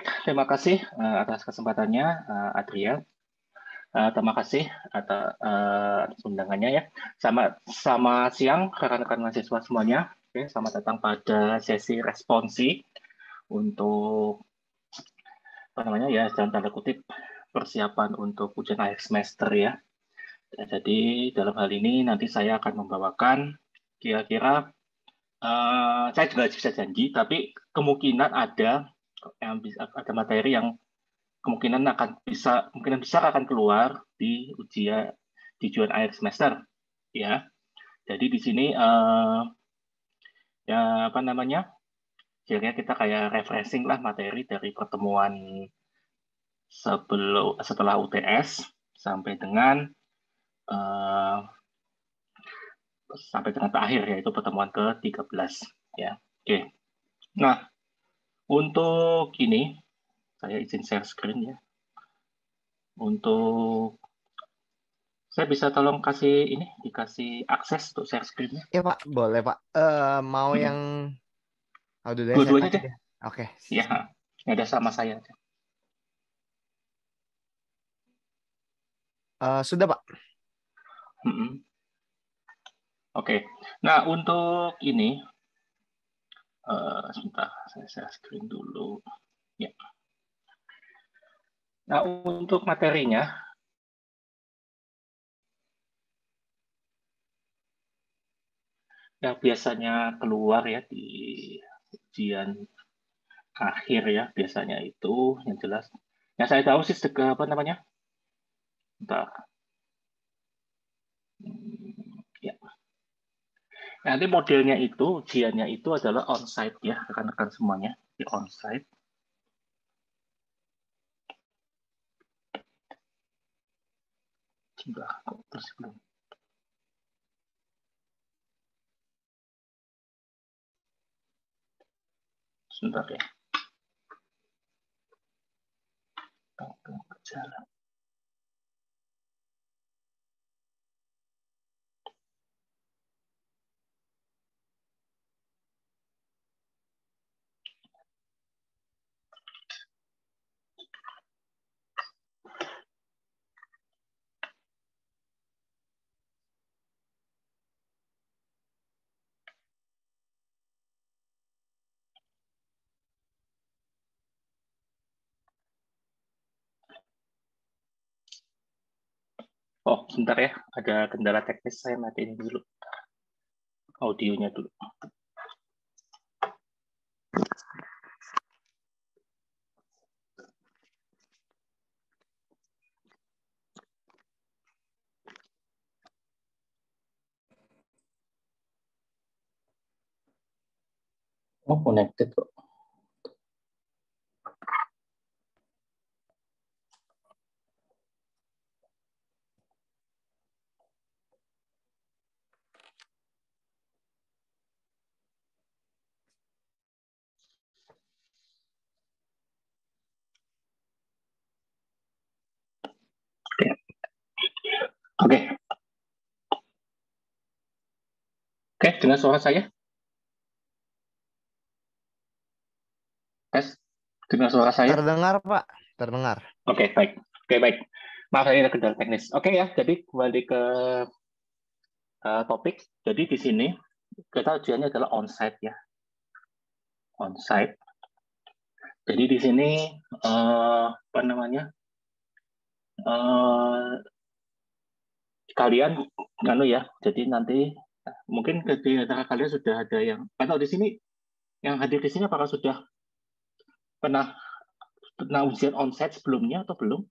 Terima kasih atas kesempatannya, Adrian. Terima kasih atas undangannya ya. Sama siang rekan-rekan mahasiswa semuanya. Oke, selamat datang pada sesi responsi untuk apa namanya ya, dalam tanda kutip persiapan untuk ujian akhir semester ya. Jadi dalam hal ini nanti saya akan membawakan kira-kira saya juga bisa janji, tapi kemungkinan ada materi yang kemungkinan besar akan keluar di ujian akhir semester ya. Jadi di sini ya apa namanya, kira-kira kita kayak refreshing lah materi dari pertemuan setelah UTS sampai dengan eh, terakhir, yaitu pertemuan ke-13 ya. Oke. Nah, untuk ini saya izin share screen ya. Untuk saya bisa tolong dikasih akses untuk share screen-nya. Ya Pak, boleh Pak. Mau yang dulu saya Dua-duanya kasih deh. deh. Oke. Ya, ada sama saya. Sudah Pak. Oke. Nah, untuk ini, sebentar, saya share screen dulu. Ya. Nah, untuk materinya, yang biasanya keluar ya di ujian akhir ya, biasanya itu yang jelas. Yang saya tahu sih, apa namanya? Bentar. Ya. Nanti modelnya itu, ujiannya itu adalah onsite ya, rekan-rekan semuanya, di onsite. Sudah, terus belum. Sebentar ya. Jalan. Oh, sebentar ya, ada kendala teknis, saya matiin dulu audionya dulu. Oh, connected kok. Oke. Oke, dengar suara saya? Tes, dengar suara saya? Terdengar Pak. Terdengar. Oke, baik. Oke, baik. Maaf, ini ada kendala teknis. Oke ya, jadi kembali ke topik. Jadi di sini kita ujiannya adalah onsite ya, onsite. Jadi di sini apa namanya? Uh, kalian ya, jadi nanti mungkin di antara kalian sudah ada yang atau di sini yang hadir di sini apakah sudah pernah ujian onsite sebelumnya atau belum?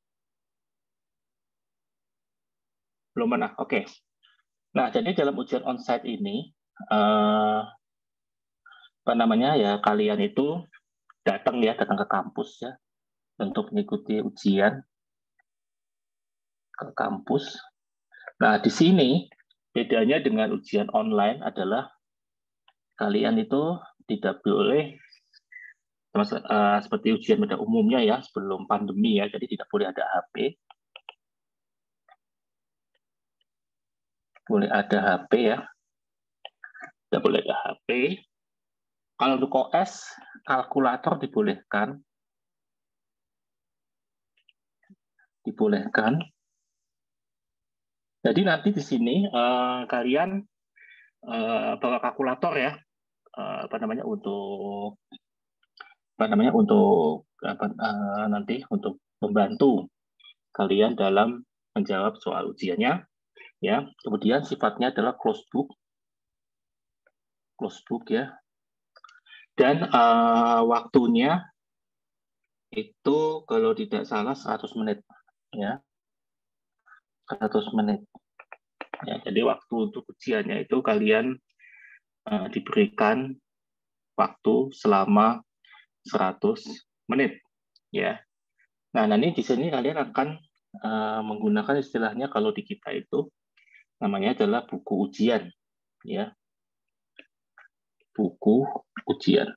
Belum pernah. Oke. Nah, jadi dalam ujian onsite ini apa namanya ya, kalian itu datang ke kampus ya untuk mengikuti ujian ke kampus. Nah, di sini bedanya dengan ujian online adalah kalian itu tidak boleh seperti ujian pada umumnya ya sebelum pandemi ya, jadi tidak boleh ada HP, ya, tidak boleh ada HP. Kalau untuk OS, kalkulator dibolehkan, dibolehkan. Jadi nanti di sini kalian bawa kalkulator ya, nanti untuk membantu kalian dalam menjawab soal ujiannya, ya. Kemudian sifatnya adalah closed book ya. Dan waktunya itu kalau tidak salah 100 menit, ya. 100 menit. Ya, jadi waktu untuk ujiannya itu kalian diberikan waktu selama 100 menit, ya. Nah, nanti di sini kalian akan menggunakan istilahnya kalau di kita itu namanya adalah buku ujian, ya. Buku ujian,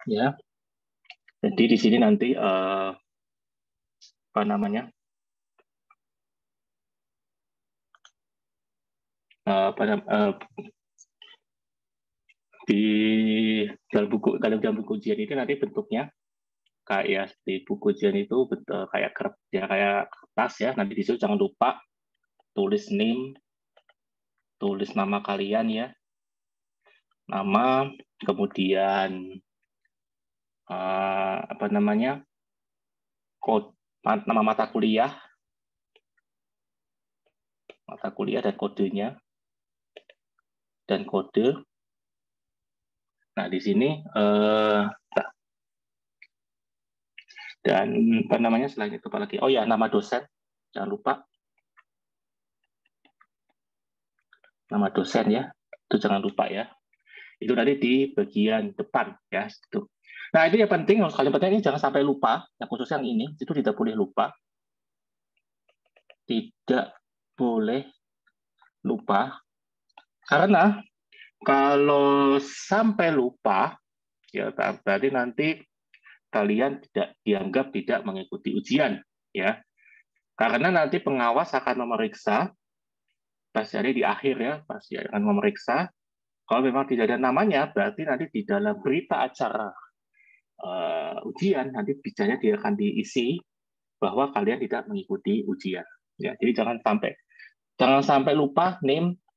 ya. Jadi di sini nanti di dalam buku ujian itu nanti bentuknya kayak di buku ujian itu bentuk kayak kertas ya. Nanti di situ jangan lupa tulis nama kalian ya, nama, kemudian nama mata kuliah dan kodenya dan kode. Nah, di sini dan selain itu apa lagi? Oh ya, nama dosen, jangan lupa nama dosen ya, itu jangan lupa ya. Itu nanti di bagian depan ya, itu. Nah, itu yang penting, ini jangan sampai lupa, yang khusus yang ini itu tidak boleh lupa. Tidak boleh lupa, karena kalau sampai lupa ya berarti nanti kalian dianggap tidak mengikuti ujian ya. Karena nanti pengawas akan memeriksa, pasti ada di akhir ya, pasti akan memeriksa. Kalau memang tidak ada namanya, berarti nanti di dalam berita acara ujian nanti bicaranya dia akan diisi bahwa kalian tidak mengikuti ujian. Ya, jadi jangan sampai lupa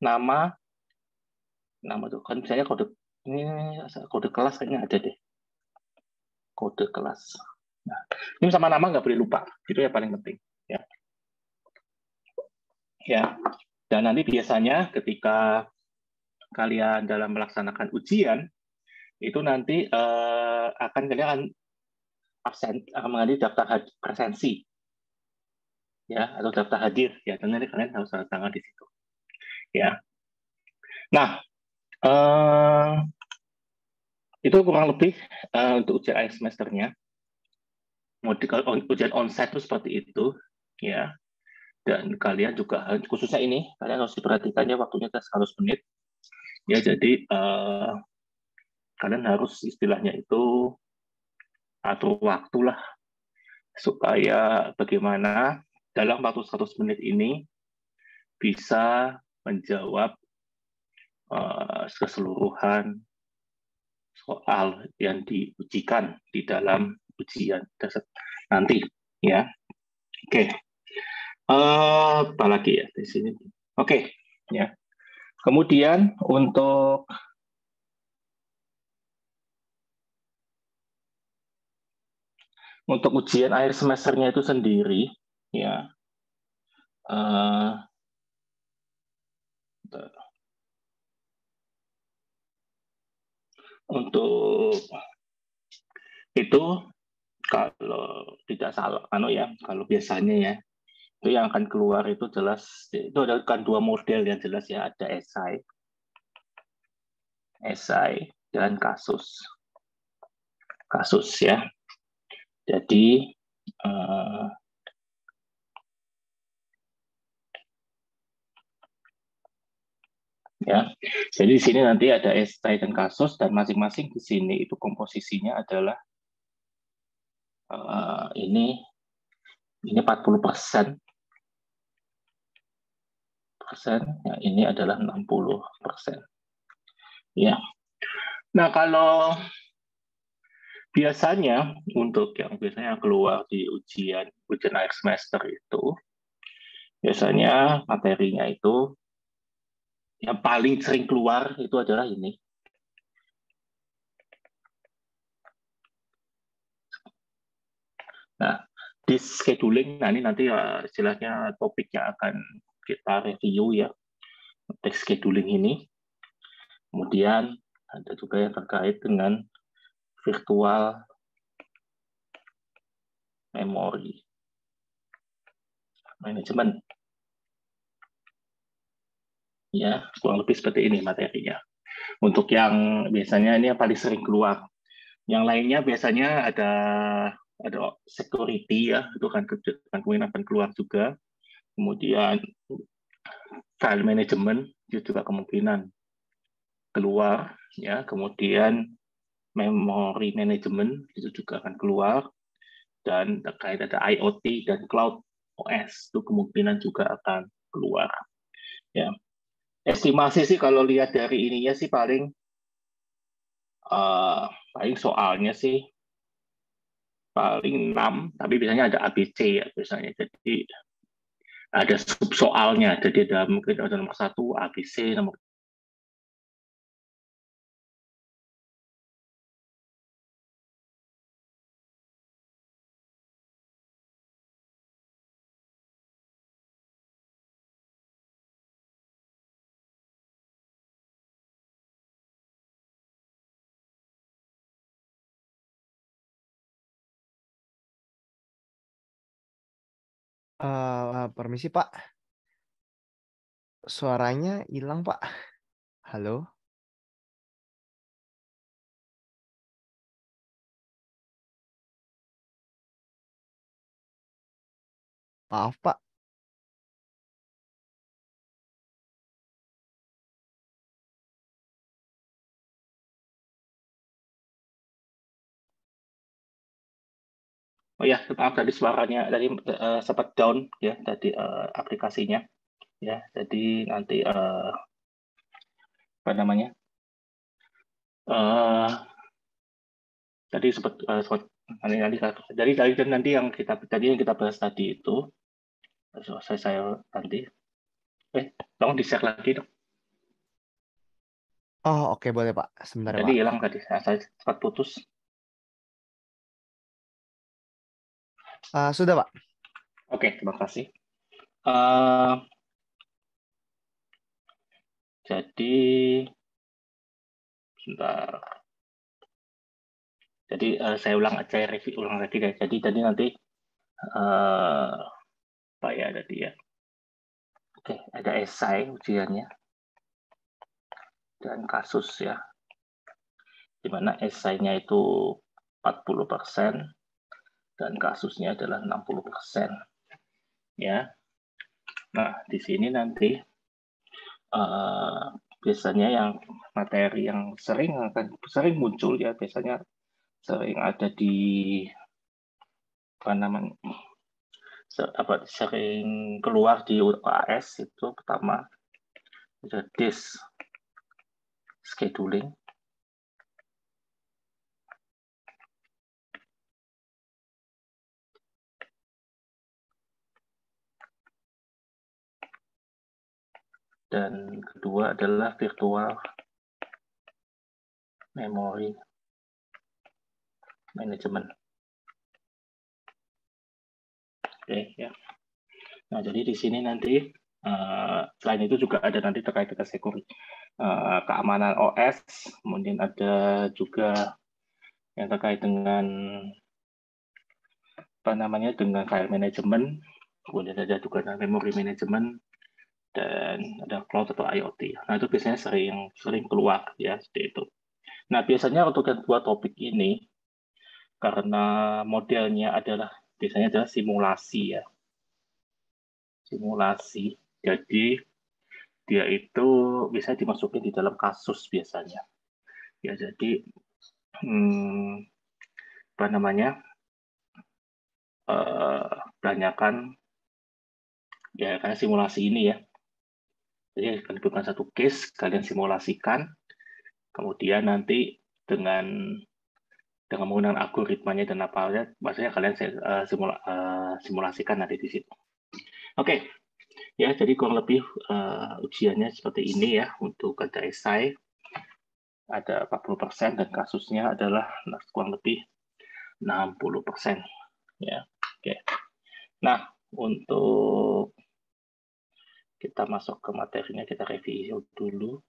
nama tuh kan misalnya kode kelas kayaknya ada deh, kode kelas. Nah, ini sama nama nggak boleh lupa, itu yang paling penting ya. Ya, dan nanti biasanya ketika kalian dalam melaksanakan ujian itu nanti kalian akan mengambil daftar presensi ya, atau daftar hadir ya, dan nanti kalian harus tanda tangan di situ ya. Nah, itu kurang lebih untuk ujian akhir semesternya. Ujian onsite itu seperti itu ya. Dan kalian juga khususnya ini kalian harus diperhatikannya waktunya 100 menit ya. Jadi kalian harus istilahnya itu atur waktu lah supaya bagaimana dalam waktu 100 menit ini bisa menjawab keseluruhan soal yang diujikan di dalam ujian nanti ya. Oke. Apa lagi ya di sini? Oke, ya. Kemudian untuk ujian akhir semesternya itu sendiri, ya. Untuk itu kalau tidak salah, kalau biasanya ya, itu yang akan keluar itu jelas, itu ada kan 2 model yang jelas ya, ada esai dan kasus ya. Jadi ya, jadi di sini nanti ada esai dan kasus, dan masing-masing di sini itu komposisinya adalah ini 40%. Ya, ini adalah 60%. Ya. Nah, kalau biasanya untuk yang biasanya keluar di ujian akhir semester itu, biasanya materinya itu yang paling sering keluar itu adalah ini. Nah, di scheduling, nah ini nanti istilahnya topiknya akan kita review ya, teks scheduling ini. Kemudian ada juga yang terkait dengan virtual memory management. Ya, kurang lebih seperti ini materinya. Untuk yang biasanya ini yang paling sering keluar. Yang lainnya biasanya ada security ya, itu kan kemudian akan keluar juga. Kemudian file management itu juga kemungkinan keluar ya. Kemudian memory management itu juga akan keluar, dan terkait ada IoT dan cloud OS itu kemungkinan juga akan keluar ya. Estimasi sih kalau lihat dari ininya sih paling soalnya sih paling 6, tapi biasanya ada ABC ya biasanya. Jadi ada sub soalnya. Jadi ada mungkin ada nomor 1 ABC, nomor Permisi Pak, suaranya hilang Pak. Halo? Maaf Pak. oh ya, maaf tadi suaranya tadi sempat down ya tadi aplikasinya ya. Jadi nanti apa namanya? Tadi sempat nanti yang kita bahas tadi itu selesai saya nanti. Tolong di-share lagi dong. Oh oke boleh Pak, sebentar ya Jadi Pak. hilang tadi, saya sempat putus. Sudah Pak. Oke, terima kasih. Uh, jadi, sebentar. Jadi saya review ulang lagi deh. Jadi tadi nanti apa ya tadi ya? Oke, ada esai ujiannya dan kasus ya. Di mana esainya itu 40% dan kasusnya adalah 60%. Ya. Nah, di sini nanti biasanya yang materi yang sering muncul ya, biasanya sering ada di apa namanya sering keluar di UAS itu pertama ada disk scheduling, dan kedua adalah virtual memory management. Oke ya. Nah jadi di sini nanti selain itu juga ada nanti terkait dengan security, keamanan OS, kemudian ada juga yang terkait dengan apa namanya dengan file management, kemudian ada juga memory management, dan ada cloud atau IoT. Nah itu biasanya sering keluar ya seperti itu. Nah biasanya untuk yang dua topik ini karena modelnya biasanya adalah simulasi ya, simulasi. Jadi dia itu bisa dimasukin di dalam kasus biasanya. Ya jadi apa namanya kebanyakan ya karena simulasi ini ya. Jadi akan bukan satu case, kalian simulasikan, kemudian nanti dengan dengan menggunakan algoritmanya dan apa aja, maksudnya kalian simulasikan nanti di situ. Oke, ya jadi kurang lebih ujiannya seperti ini ya untuk kerja esai ada 40% dan kasusnya adalah kurang lebih 60% ya. Oke. Nah, untuk kita masuk ke materinya, kita review dulu.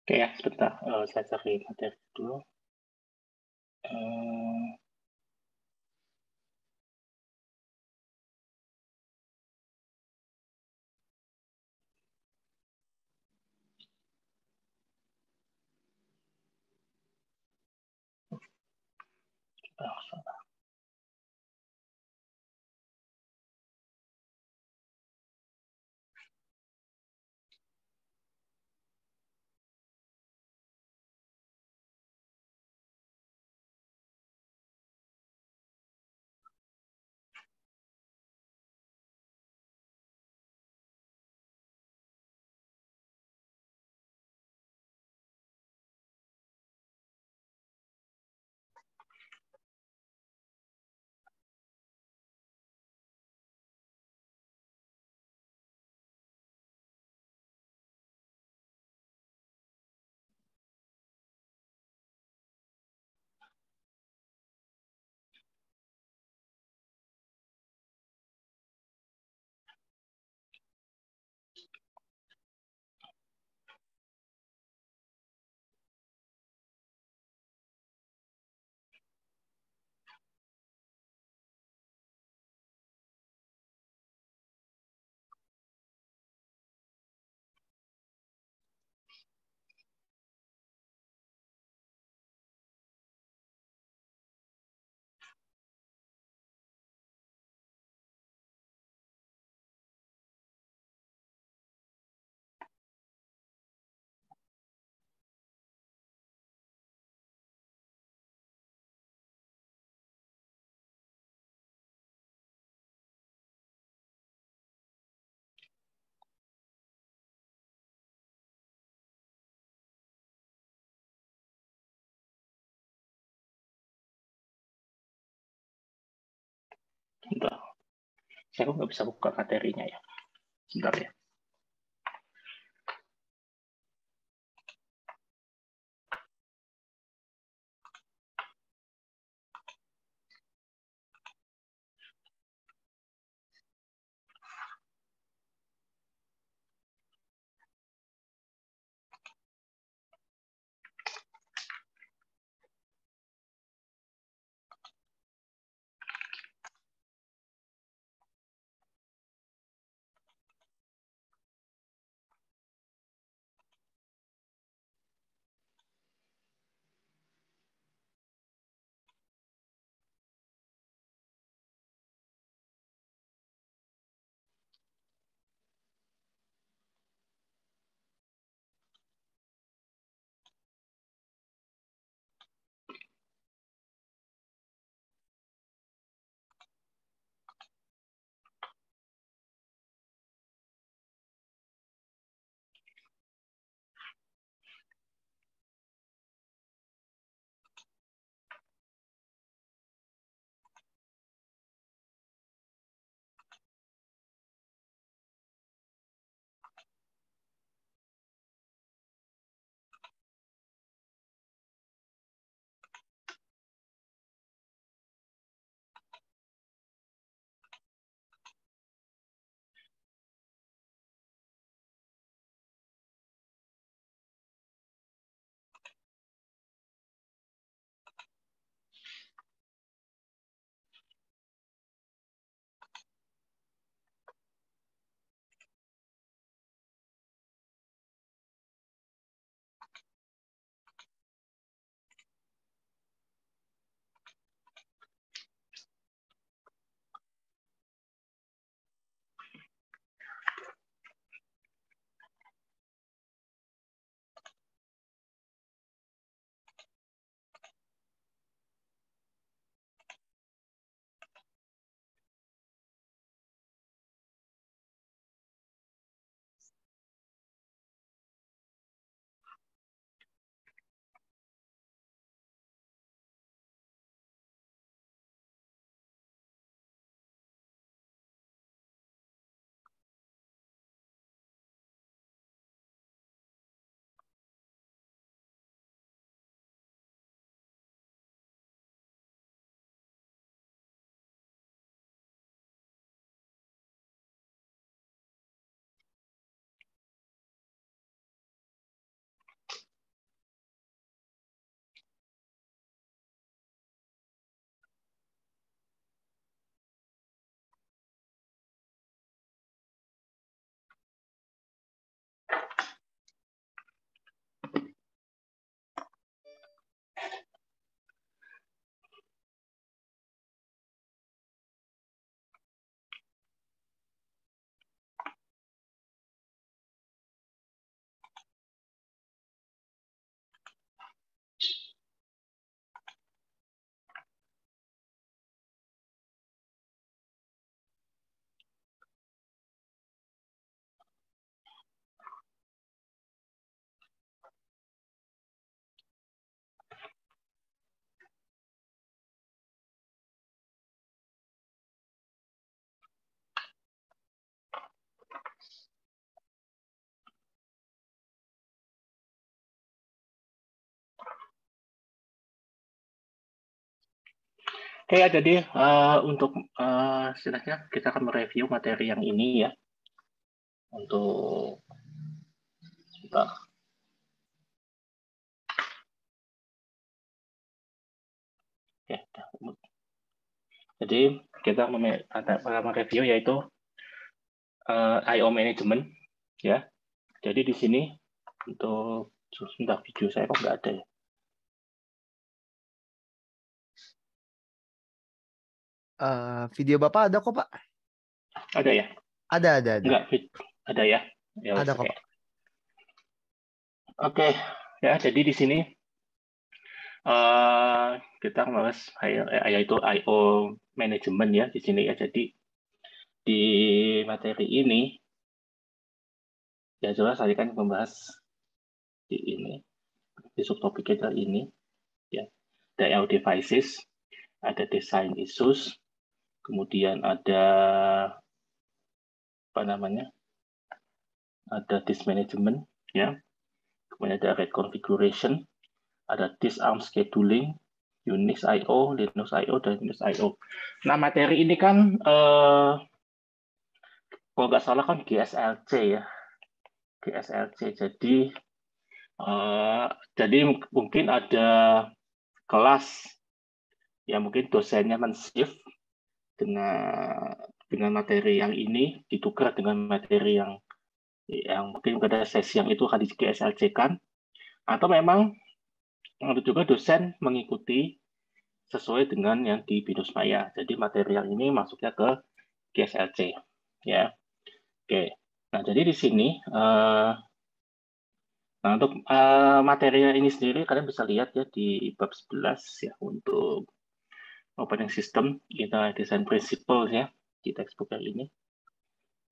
Oke ya, sebentar. Saya cari materi dulu. Bentar. Saya kok nggak bisa buka materinya ya. Sebentar ya. Oke ya, jadi untuk selanjutnya kita akan mereview materi yang ini ya. Untuk sebentar. Oke, jadi kita mereview yaitu I/O management ya. Jadi di sini untuk sebentar, video saya kok nggak ada ya. Video Bapak ada kok, Pak? Ada ya? Ada. Enggak, ada ya? Ya, Ada kok, oke. Pak. Oke, ya, jadi di sini kita membahas yaitu I/O management ya di sini ya. Jadi di materi ini ya jelas saya kan membahas di ini, di subtopik kita ini ya. Ada I/O devices, ada design issues, kemudian ada apa namanya? Ada disk management ya. Kemudian ada RAID configuration, ada disk arm scheduling, Unix I/O, Linux I/O, dan Windows I/O. Nah, materi ini kan kalau nggak salah kan GSLC ya. GSLC. Jadi mungkin ada kelas yang mungkin dosennya men-shift dengan materi yang ini ditukar dengan materi yang mungkin pada sesi yang itu akan di GSLC-kan, atau memang ada juga dosen mengikuti sesuai dengan yang di BINUS Maya. Jadi materi yang ini masuknya ke GSLC ya. Oke. Nah, jadi di sini nah, untuk materinya ini sendiri kalian bisa lihat ya di bab 11 ya, untuk operating system kita design principles ya di textbook yang ini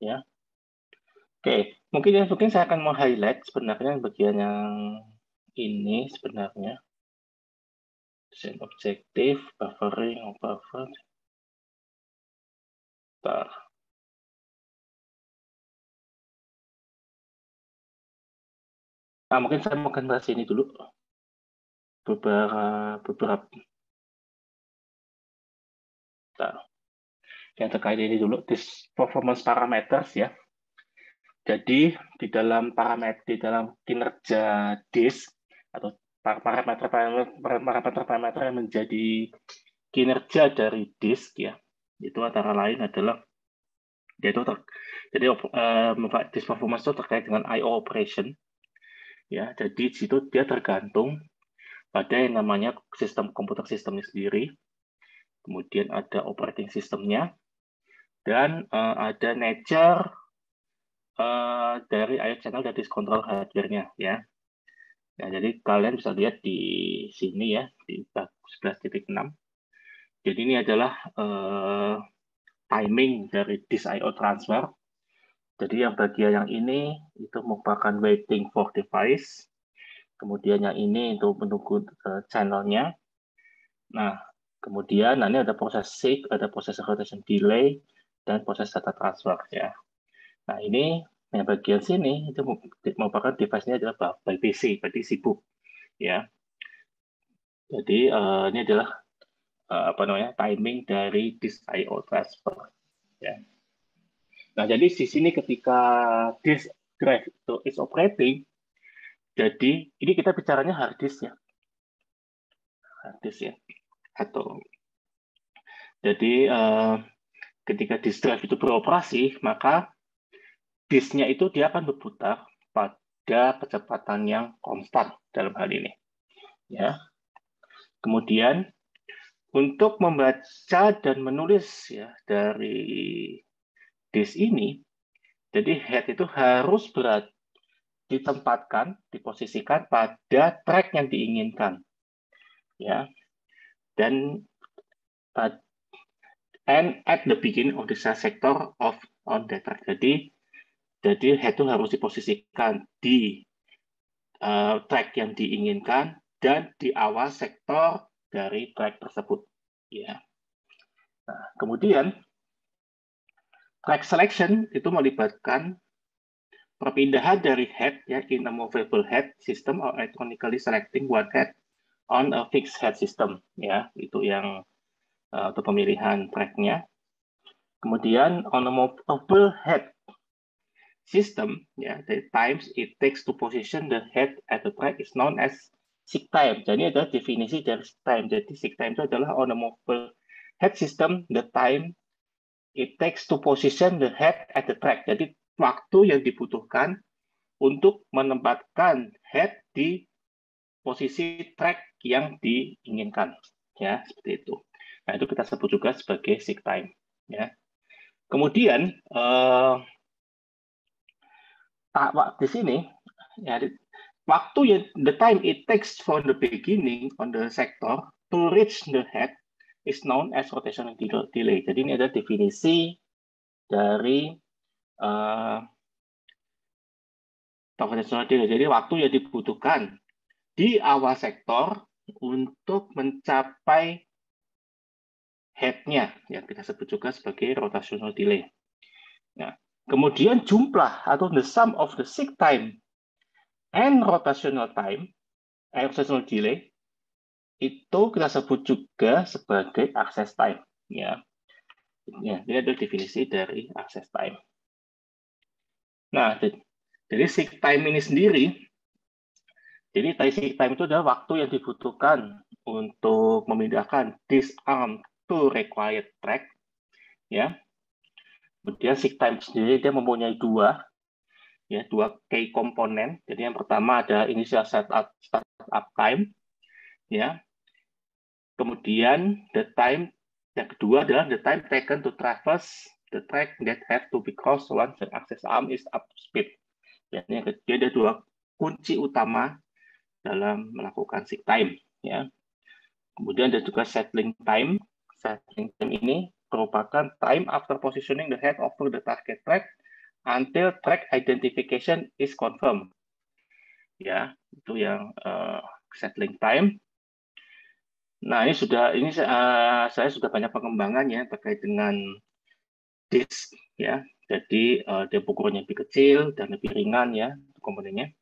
ya. Oke, mungkin saya akan meng-highlight sebenarnya bagian yang ini sebenarnya. Design objektif, buffering, buffer. Bentar. Nah, mungkin saya mau bahas ini dulu. Beberapa yang terkait ini dulu, this performance parameters ya. Jadi di dalam kinerja disk atau parameter yang menjadi kinerja dari disk ya, itu antara lain adalah disk performance itu terkait dengan I/O operation ya. Jadi di situ dia tergantung pada yang namanya komputer sistemnya sendiri, kemudian ada operating systemnya, dan ada nature dari I/O channel dan disk control hardware-nya ya. Nah, jadi kalian bisa lihat di sini ya, di bab 11.6. Jadi ini adalah timing dari disk I/O transfer. Jadi yang bagian yang ini itu merupakan waiting for device. Kemudian yang ini untuk menunggu channelnya. Nah, kemudian ini ada proses seek, ada proses rotation delay, dan proses data transfer ya. Nah, ini yang bagian sini itu merupakan device-nya adalah by PC, berarti sibuk ya. Jadi ini adalah timing dari disk I/O transfer ya. Nah, jadi di sini ketika disk drive itu is operating, jadi ini kita bicaranya hard disk ya. Hard disk ya. Jadi ketika disk drive itu beroperasi, maka disknya itu dia akan berputar pada kecepatan yang konstan dalam hal ini. Ya. Kemudian untuk membaca dan menulis ya dari disk ini, jadi head itu harus diposisikan pada track yang diinginkan. Ya. Dan at the beginning of the sector on the track. Jadi head itu harus diposisikan di track yang diinginkan dan di awal sektor dari track tersebut. Ya. Nah, kemudian track selection itu melibatkan perpindahan dari head ya in a movable head system or electronically selecting one head on a fixed head system ya. Itu yang untuk pemilihan track-nya. Kemudian on a movable head system, ya, the times it takes to position the head at the track is known as seek time. Jadi ada definisi dari seek time. Jadi seek time itu adalah on a movable head system, the time it takes to position the head at the track. Jadi waktu yang dibutuhkan untuk menempatkan head di posisi track yang diinginkan, ya, seperti itu. Nah, itu kita sebut juga sebagai seek time, ya. Kemudian di sini, ya, waktu yang the time it takes from the beginning on the sector to reach the head is known as rotational delay. Jadi ini ada definisi dari rotational delay. Jadi waktu yang dibutuhkan di awal sektor untuk mencapai head-nya, yang kita sebut juga sebagai rotational delay. Nah, kemudian jumlah atau the sum of the seek time and rotational time, rotational delay, itu kita sebut juga sebagai access time. Ya, ini adalah definisi dari access time. Nah, jadi seek time ini sendiri, jadi seek time itu adalah waktu yang dibutuhkan untuk memindahkan disarm to required track, ya. Kemudian seek time sendiri dia mempunyai dua key komponen. Jadi yang pertama ada initial startup time, ya. Kemudian the time yang kedua adalah the time taken to traverse the track that have to be crossed once the access arm is up to speed. Jadi ada dua kunci utama dalam melakukan seek time, ya. Kemudian ada juga settling time. Settling time ini merupakan time after positioning the head over the target track until track identification is confirmed. Ya, itu yang settling time. Nah, ini saya sudah banyak pengembangan ya terkait dengan disk, ya. Jadi dia ukurannya lebih kecil dan lebih ringan ya komponennya.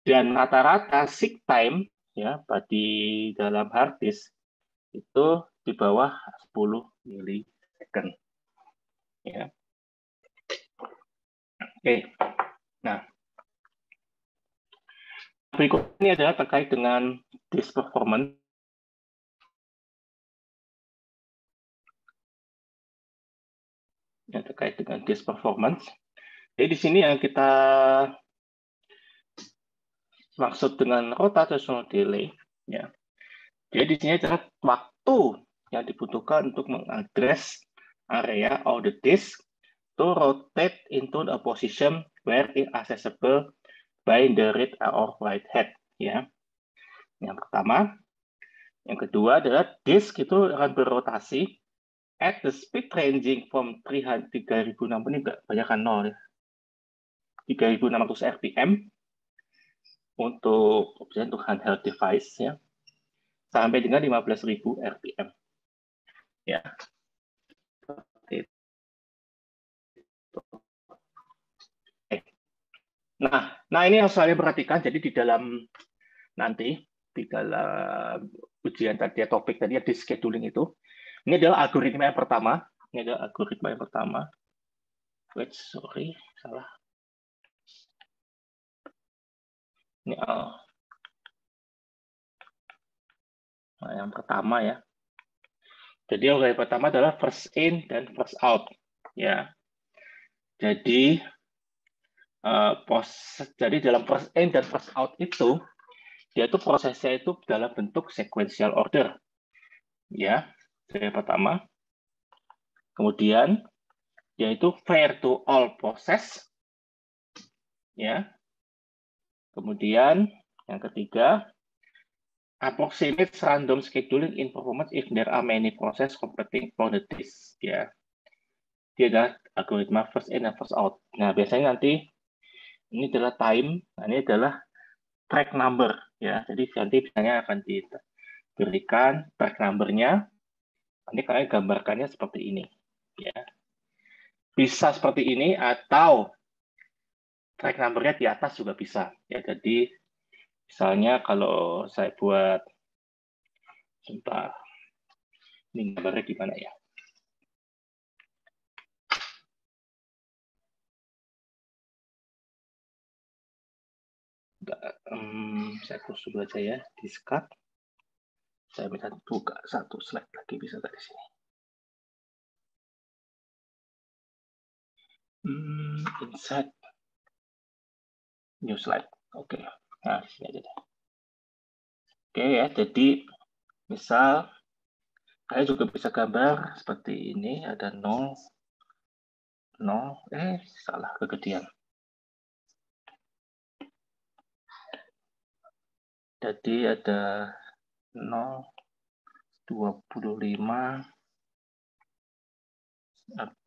Dan rata-rata seek time ya di dalam hard disk itu di bawah 10 milisecond. Ya. Oke. Nah, berikut ini adalah terkait dengan disk performance. Ya, terkait dengan disk performance. Jadi di sini yang kita maksud dengan rotational delay, ya. Jadi di sini adalah waktu yang dibutuhkan untuk mengadres area of the disk to rotate into a position where it accessible by the read or write head, ya. Yang pertama. Yang kedua adalah disk itu akan berrotasi at the speed ranging from 3.060 ini banyakkan 0 ya. 3.600 RPM untuk handheld device ya. Sampai dengan 15.000 RPM. Ya. Nah ini yang selalu perhatikan. Jadi di dalam ujian tadi topik tadi di scheduling itu, ini adalah algoritma yang pertama. Ini adalah algoritma yang pertama. Wait, sorry, salah. Ini nah, yang pertama ya. Jadi yang pertama adalah first in dan first out. Ya. Jadi dalam first in dan first out itu dia itu prosesnya itu dalam bentuk sequential order. Ya. Yang pertama. Kemudian yaitu fair to all process. Ya. Kemudian yang ketiga approximate random scheduling in performance if there are many process competing for the disk. Ya. Dia adalah algoritma first in dan first out. Nah, biasanya nanti ini adalah time, nah ini adalah track number ya. Jadi nanti misalnya akan diberikan track number-nya. Nanti kalian gambarkannya seperti ini ya. Bisa seperti ini atau track number-nya di atas juga bisa ya. Jadi misalnya kalau saya buat sebentar. Ini gambarnya gimana ya? Saya close dulu aja ya, discard. Saya bisa buka satu slide lagi, bisa dari sini. Insert new slide. Oke. Nah, sini aja deh. Oke ya, jadi misal saya juga bisa gambar seperti ini, ada 0, salah kegedean. Jadi ada 0, 25,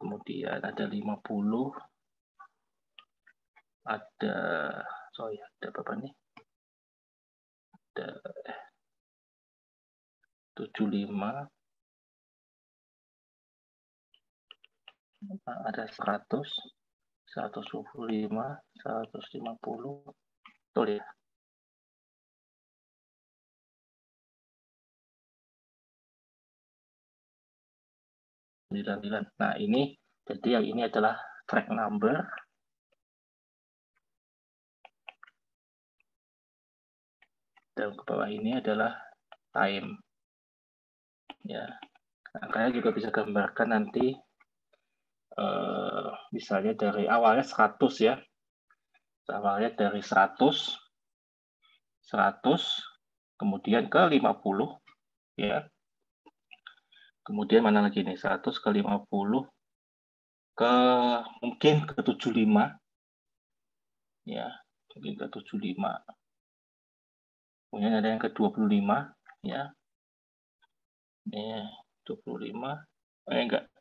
kemudian ada 50, ada, sorry, ada berapa nih? Ada 75, ada 100, 125, 150, betul ya? Nah, ini jadi yang ini adalah track number. Dan ke bawah ini adalah time. Ya. Nah, kalian juga bisa gambarkan nanti misalnya dari awalnya 100 ya. Awalnya dari 100, kemudian ke 50 ya. Kemudian mana lagi nih? 100 ke 50 ke mungkin ke 75 ya, mungkin ke 75. Kemudian ada yang ke 25 ya. Ini 25. Enggak.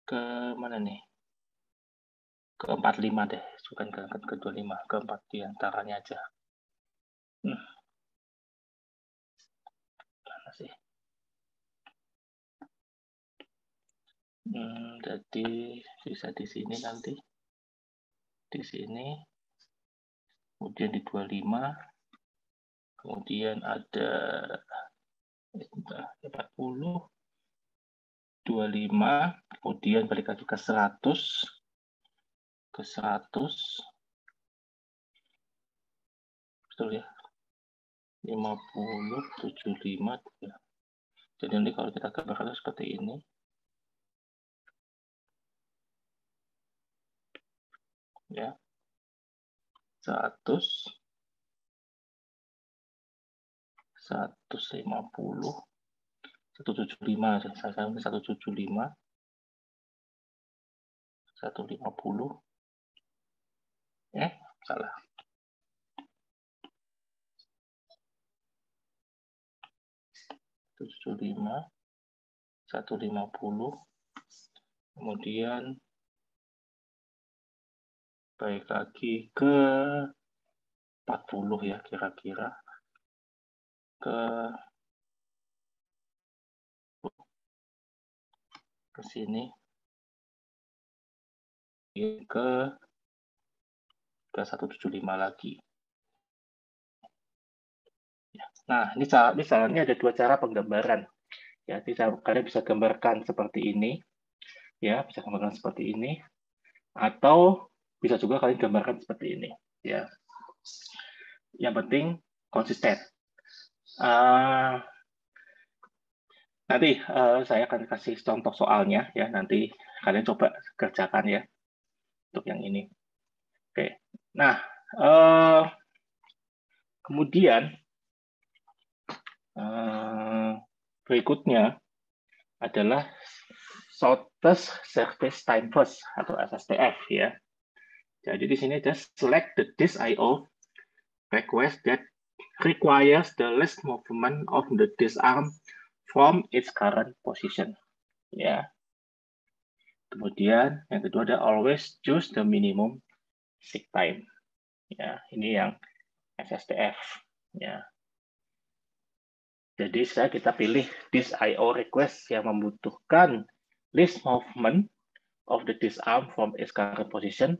Ke mana nih? Ke 45 deh, bukan ke 25, ke 4 di antaranya aja. Mana sih? Jadi bisa di sini nanti. Di sini. Kemudian di 25. Kemudian ada 40. 25, kemudian balik lagi ke 100, ke 100, betul ya, 50, 75, ya. Jadi nanti kalau kita gambarkan seperti ini, ya, 100, 150, 175, saya 175, 150, salah. 175, 150, kemudian balik lagi ke 40 ya kira-kira, ke sini, ke 175 lagi. Nah, ini ada dua cara penggambaran. Ya, kalian bisa gambarkan seperti ini, ya, bisa gambarkan seperti ini, atau bisa juga kalian gambarkan seperti ini, ya. Yang penting konsisten. Nanti saya akan kasih contoh soalnya, ya. Nanti kalian coba kerjakan ya untuk yang ini. Oke. Nah, kemudian berikutnya adalah shortest service time first atau SSTF ya. Jadi di sini just select the disk I/O request that requires the least movement of the disk arm from its current position. Ya. Kemudian yang kedua ada always choose the minimum seek time. Ya, ini yang SSTF. Ya. Jadi kita pilih disk I/O request yang membutuhkan least movement of the disk arm from its current position.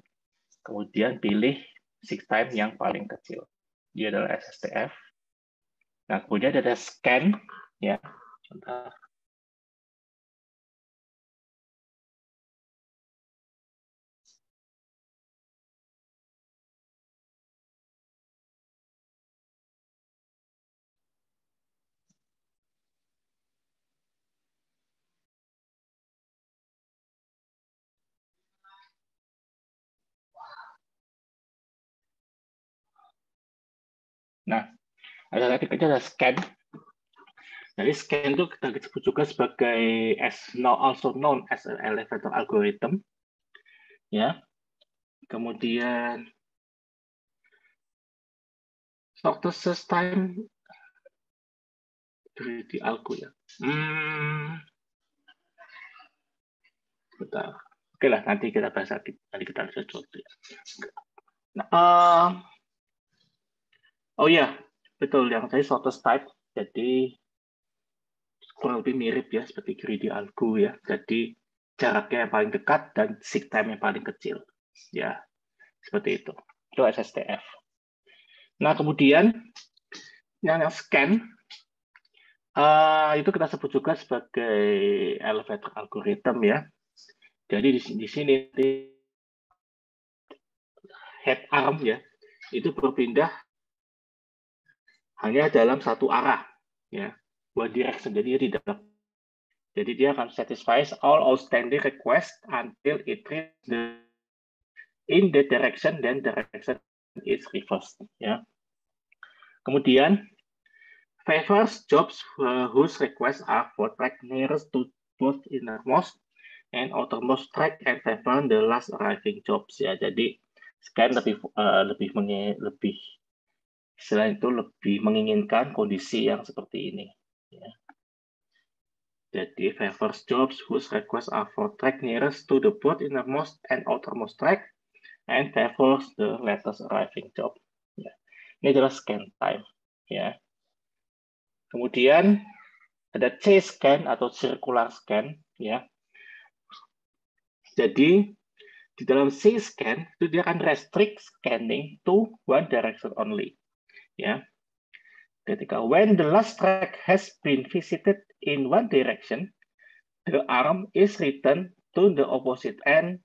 Kemudian pilih seek time yang paling kecil. Dia adalah SSTF. Nah, kemudian ada scan, ya. Contoh. Nah, ada ketiga ada scan. Jadi scan itu kita sebut juga sebagai also known as an elevator algorithm. Ya. Kemudian shortest time di algo ya. Bentar. Oke lah, nanti kita bahas lagi. Nanti kita bisa coba. Nah, oh ya, betul. Yang tadi shortest type. Jadi kurang lebih mirip ya seperti greedy algo ya. Jadi jaraknya yang paling dekat dan seek time yang paling kecil. Ya, seperti itu. Itu SSTF. Nah, kemudian yang scan itu kita sebut juga sebagai elevator algorithm ya. Jadi di sini head arm ya itu berpindah hanya dalam satu arah ya, one direction. Jadi dia akan satisfies all outstanding request until it reaches in the direction, then direction is reversed ya. Kemudian favors jobs whose requests are for track nearest to both innermost and outermost track and favor the last arriving jobs ya. Jadi scan lebih selain itu lebih menginginkan kondisi yang seperti ini. Ya. Jadi favors jobs whose requests are for track nearest to the both innermost and outermost track and favors the latest arriving job. Ya. Ini adalah scan time. Ya. Kemudian ada C-scan atau circular scan. Ya. Jadi di dalam C-scan itu dia akan restrict scanning to one direction only. Ya. Ketika when the last track has been visited in one direction, the arm is returned to the opposite end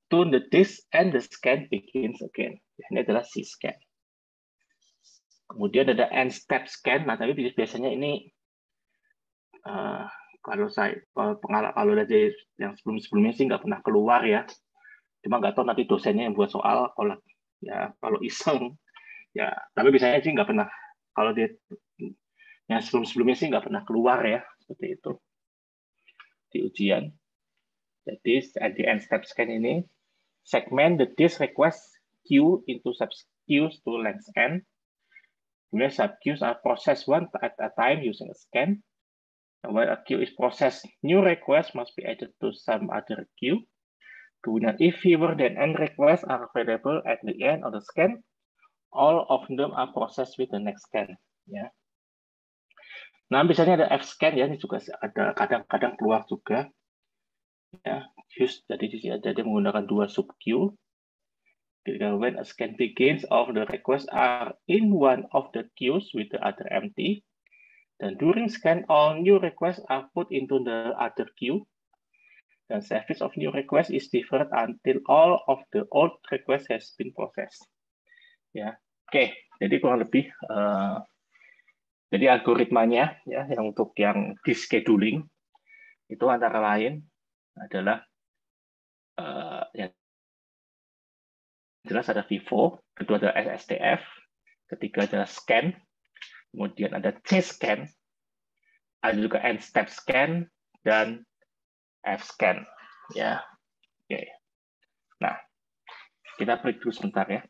to the disk and the scan begins again. Ini adalah C-scan. Kemudian ada end-step scan. Nah, tapi biasanya ini kalau dari yang sebelumnya sih nggak pernah keluar ya. Cuma nggak tahu nanti dosennya yang buat soal kalau iseng ya. Tapi biasanya sih nggak pernah. Kalau dia yang sebelumnya sih nggak pernah keluar ya, seperti itu di ujian. Jadi di end step scan ini segment the disk request queue into sub-queues to length n. Kemudian sub-queues are processed one at a time using a scan. And when a queue is processed, new requests must be added to some other queue. Kemudian if fewer than n requests are available at the end of the scan, all of them are processed with the next scan. Ya. Nah, biasanya ada F-scan ya, ini juga ada kadang-kadang keluar juga. Ya, jadi menggunakan dua sub queue. When a scan begins, all the requests are in one of the queues with the other empty. Dan during scan, all new requests are put into the other queue. Dan service of new request is deferred until all of the old request has been processed. Ya, oke. Jadi kurang lebih jadi algoritmanya ya yang untuk yang di scheduling itu antara lain adalah yang jelas ada FIFO, kedua ada SSTF, ketiga adalah scan, kemudian ada C-scan, ada juga end-step scan dan F-scan. Ya, oke. Nah, kita break dulu sebentar ya.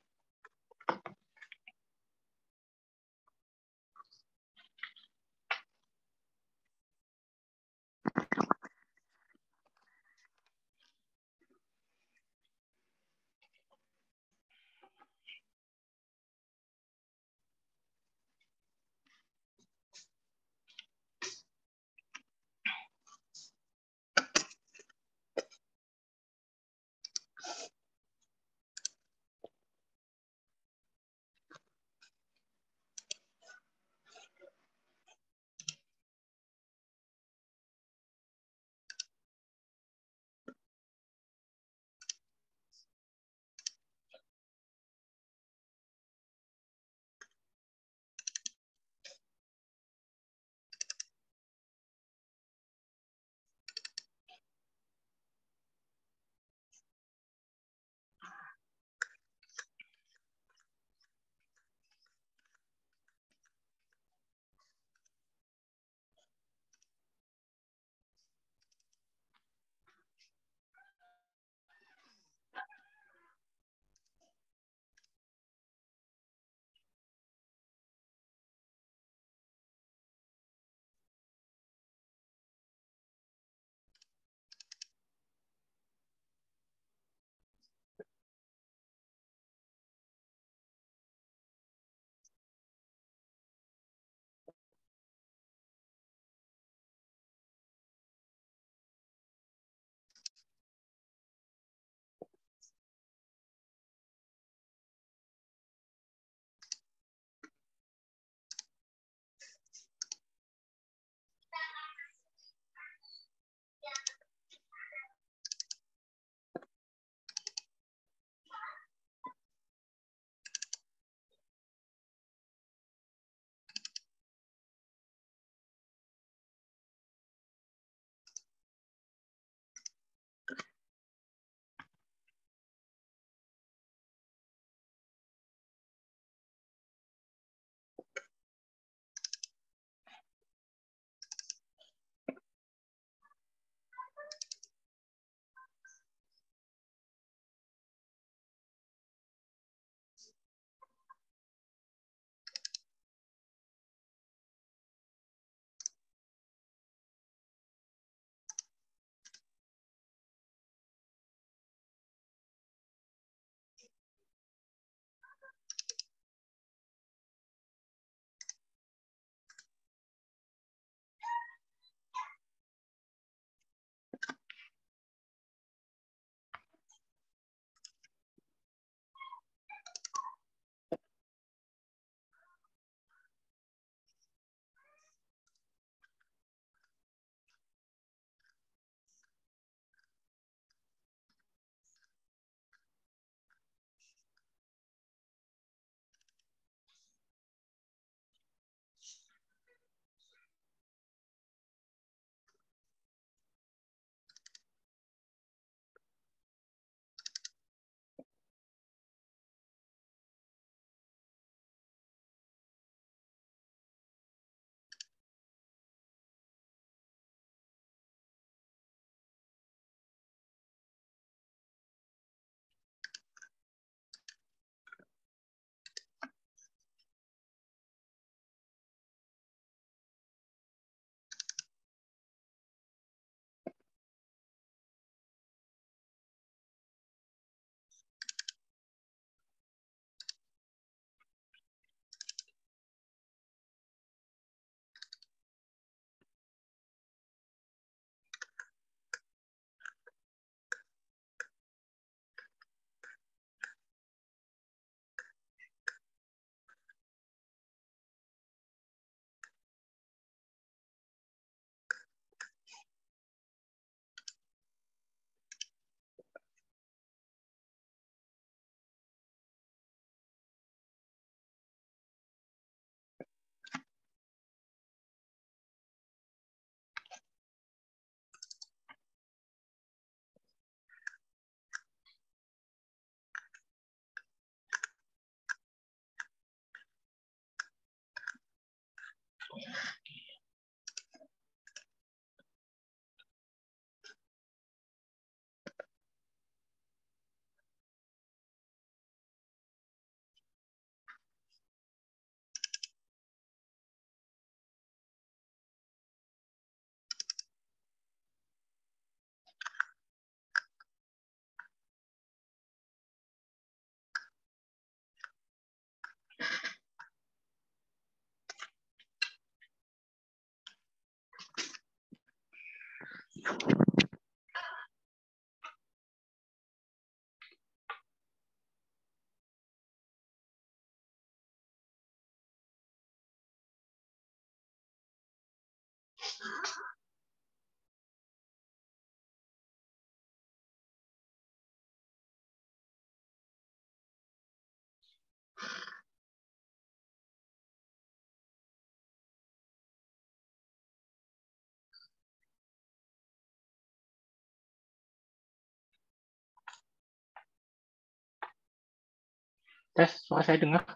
Tes, suara saya dengar?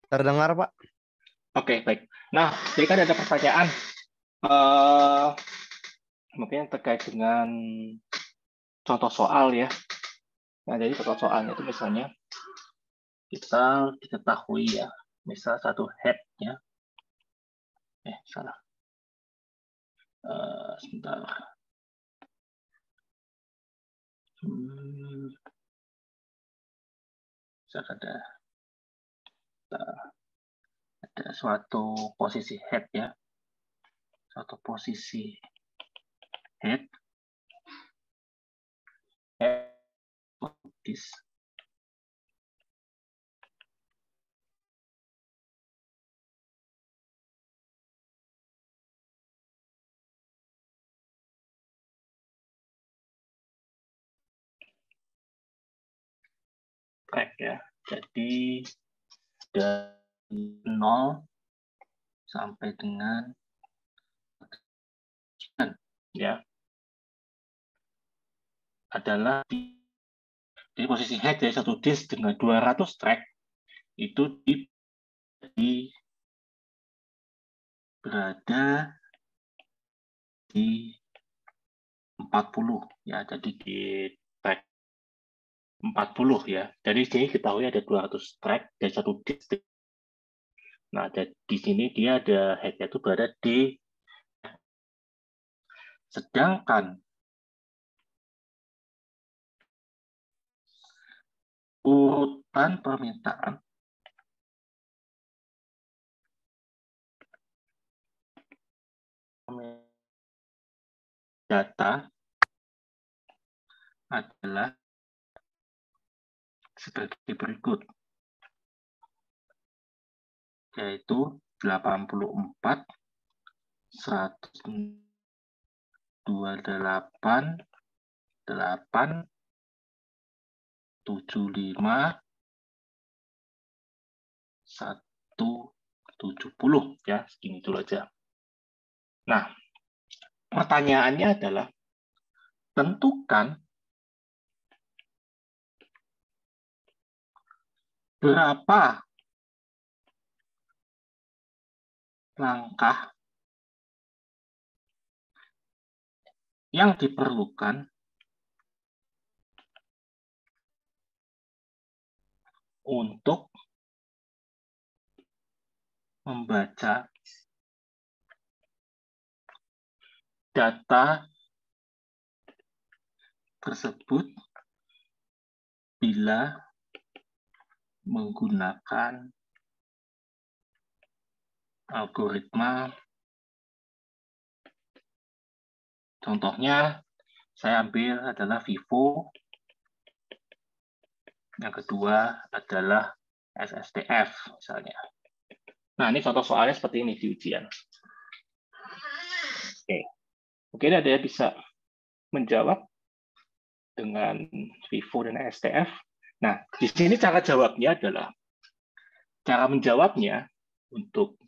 Terdengar, Pak. Oke, baik. Nah, jadi kan ada pertanyaan. Mungkin terkait dengan contoh soal ya. Nah, jadi contoh soalnya itu misalnya kita diketahui ya, misal satu head-nya. Salah. Sebentar. Ada suatu posisi head ya. Suatu posisi head. This. Track ya. Jadi dari 0 sampai dengan ya adalah di posisi head dari satu disk dengan 200 track itu berada di 40 ya, jadi di track 40 ya. Jadi di sini kita tahu ada 200 track dari satu disk. Nah, di sini dia ada head-nya itu berada di, sedangkan urutan permintaan data adalah sebagai berikut, yaitu 84, 128, 8, 75, 170 ya, segini dulu aja. Nah, pertanyaannya adalah tentukan berapa langkah yang diperlukan untuk membaca data tersebut bila menggunakan algoritma. Contohnya saya ambil adalah Vivo, yang kedua adalah SSTF misalnya. Nah, ini contoh soalnya seperti ini di ujian. Oke, mungkin ada yang bisa menjawab dengan Vivo dan STF. Nah, di sini cara jawabnya adalah, cara menjawabnya untuk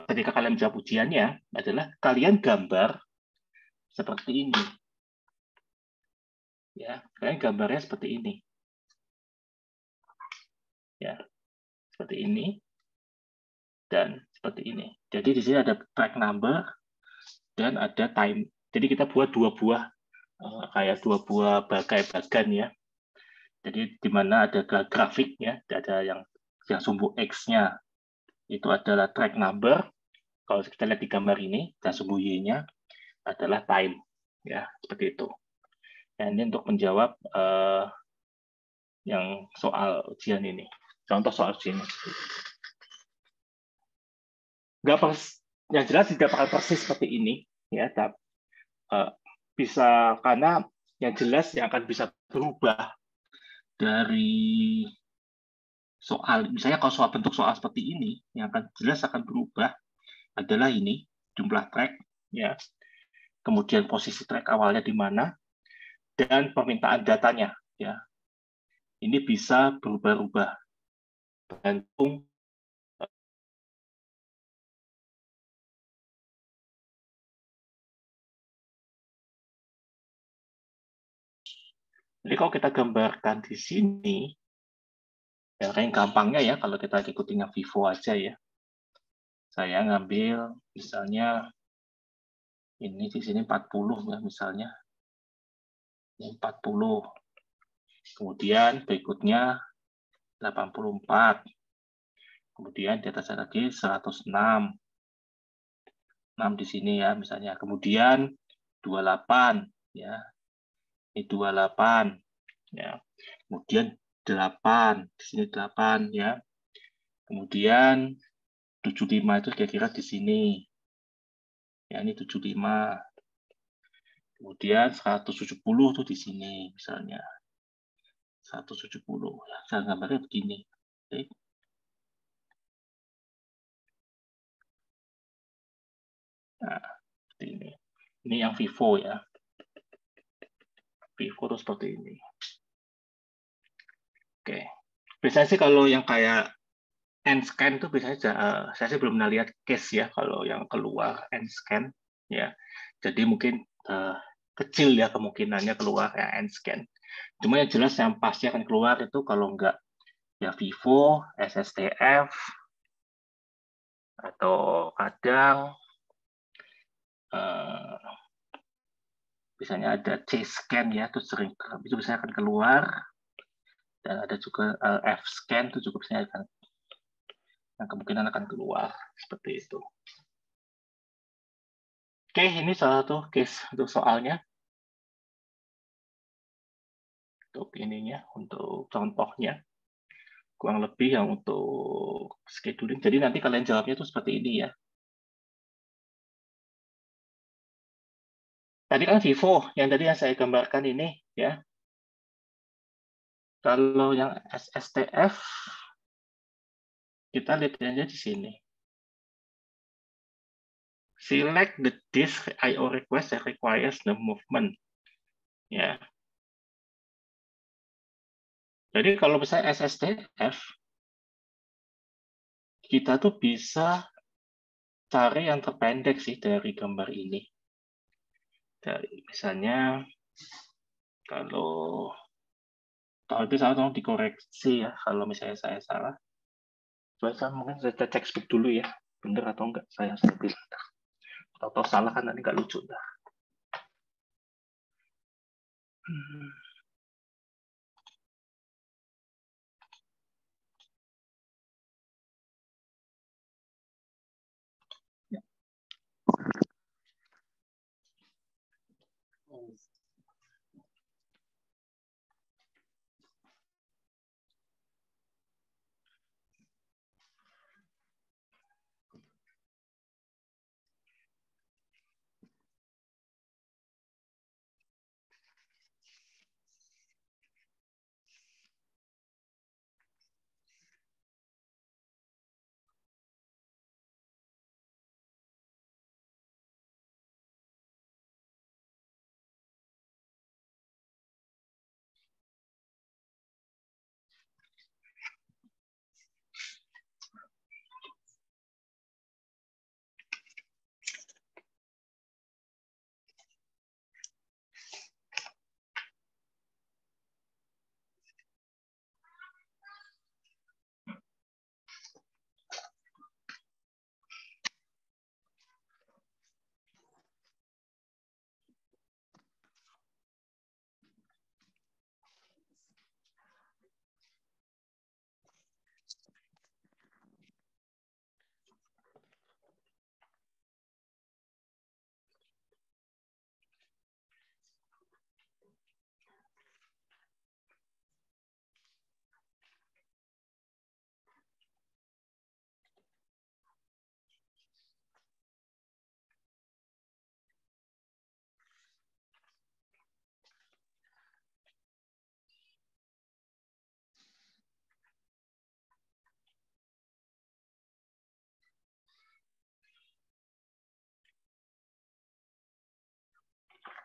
ketika kalian menjawab ujiannya adalah kalian gambar seperti ini. Ya, kalian gambarnya seperti ini. Ya, seperti ini. dan seperti ini. Jadi di sini ada track number dan ada time. Jadi kita buat dua buah kayak dua buah bagan ya. Jadi di mana ada grafiknya, ada yang sumbu X-nya itu adalah track number. Kalau kita lihat di gambar ini, dan sumbu Y-nya adalah time. Ya, seperti itu. Dan ini untuk menjawab yang soal ujian ini. Contoh soal ujian ini. Yang jelas tidak bakal persis seperti ini, ya. Tapi, bisa karena yang jelas yang akan bisa berubah dari soal, misalnya kalau soal bentuk soal seperti ini, yang akan jelas akan berubah adalah ini jumlah track, ya. Kemudian posisi track awalnya di mana dan permintaan datanya, ya. Ini bisa berubah-ubah tergantung. Jadi kalau kita gambarkan di sini, ya kayak gampangnya ya kalau kita ikutin yang Vivo aja ya. Saya ngambil misalnya ini di sini 40 ya misalnya. Ini 40. Kemudian berikutnya 84. Kemudian di atas lagi 106. 6 di sini ya misalnya. Kemudian 28 ya. Ini 28 ya. Kemudian 8, di sini 8 ya. Kemudian 75 itu kira-kira di sini. Ya, ini 75. Kemudian 170 tuh di sini misalnya. 170. Ya, saya gambarnya begini. Oke. Nah, seperti ini. Ini yang Vivo ya. Vivo tuh seperti ini. Oke. Biasanya sih kalau yang kayak N-scan tuh biasanya saya sih belum pernah lihat case ya kalau yang keluar N-scan ya. Jadi mungkin kecil ya kemungkinannya keluar yang N-scan. Cuma yang jelas yang pasti akan keluar itu kalau enggak ya Vivo, SSTF, atau kadang biasanya ada C-scan ya, itu sering itu biasanya akan keluar. Dan ada juga F-scan itu juga biasanya akan yang kemungkinan akan keluar seperti itu. Oke, ini salah satu case untuk soalnya. Untuk ininya, untuk contohnya. Kurang lebih yang untuk scheduling. Jadi nanti kalian jawabnya itu seperti ini ya. Tadi kan Vivo, yang tadi yang saya gambarkan ini ya. Kalau yang SSTF, kita lihat aja di sini. Select the disk I/O request that requires the movement. Ya. Jadi kalau misalnya SSTF, kita tuh bisa cari yang terpendek sih dari gambar ini. Dari misalnya kalau itu salah tolong dikoreksi ya kalau misalnya saya salah. Coba saya mungkin saya cek speak dulu ya, bener atau enggak saya bilang. Atau salah kan nanti nggak lucu dah.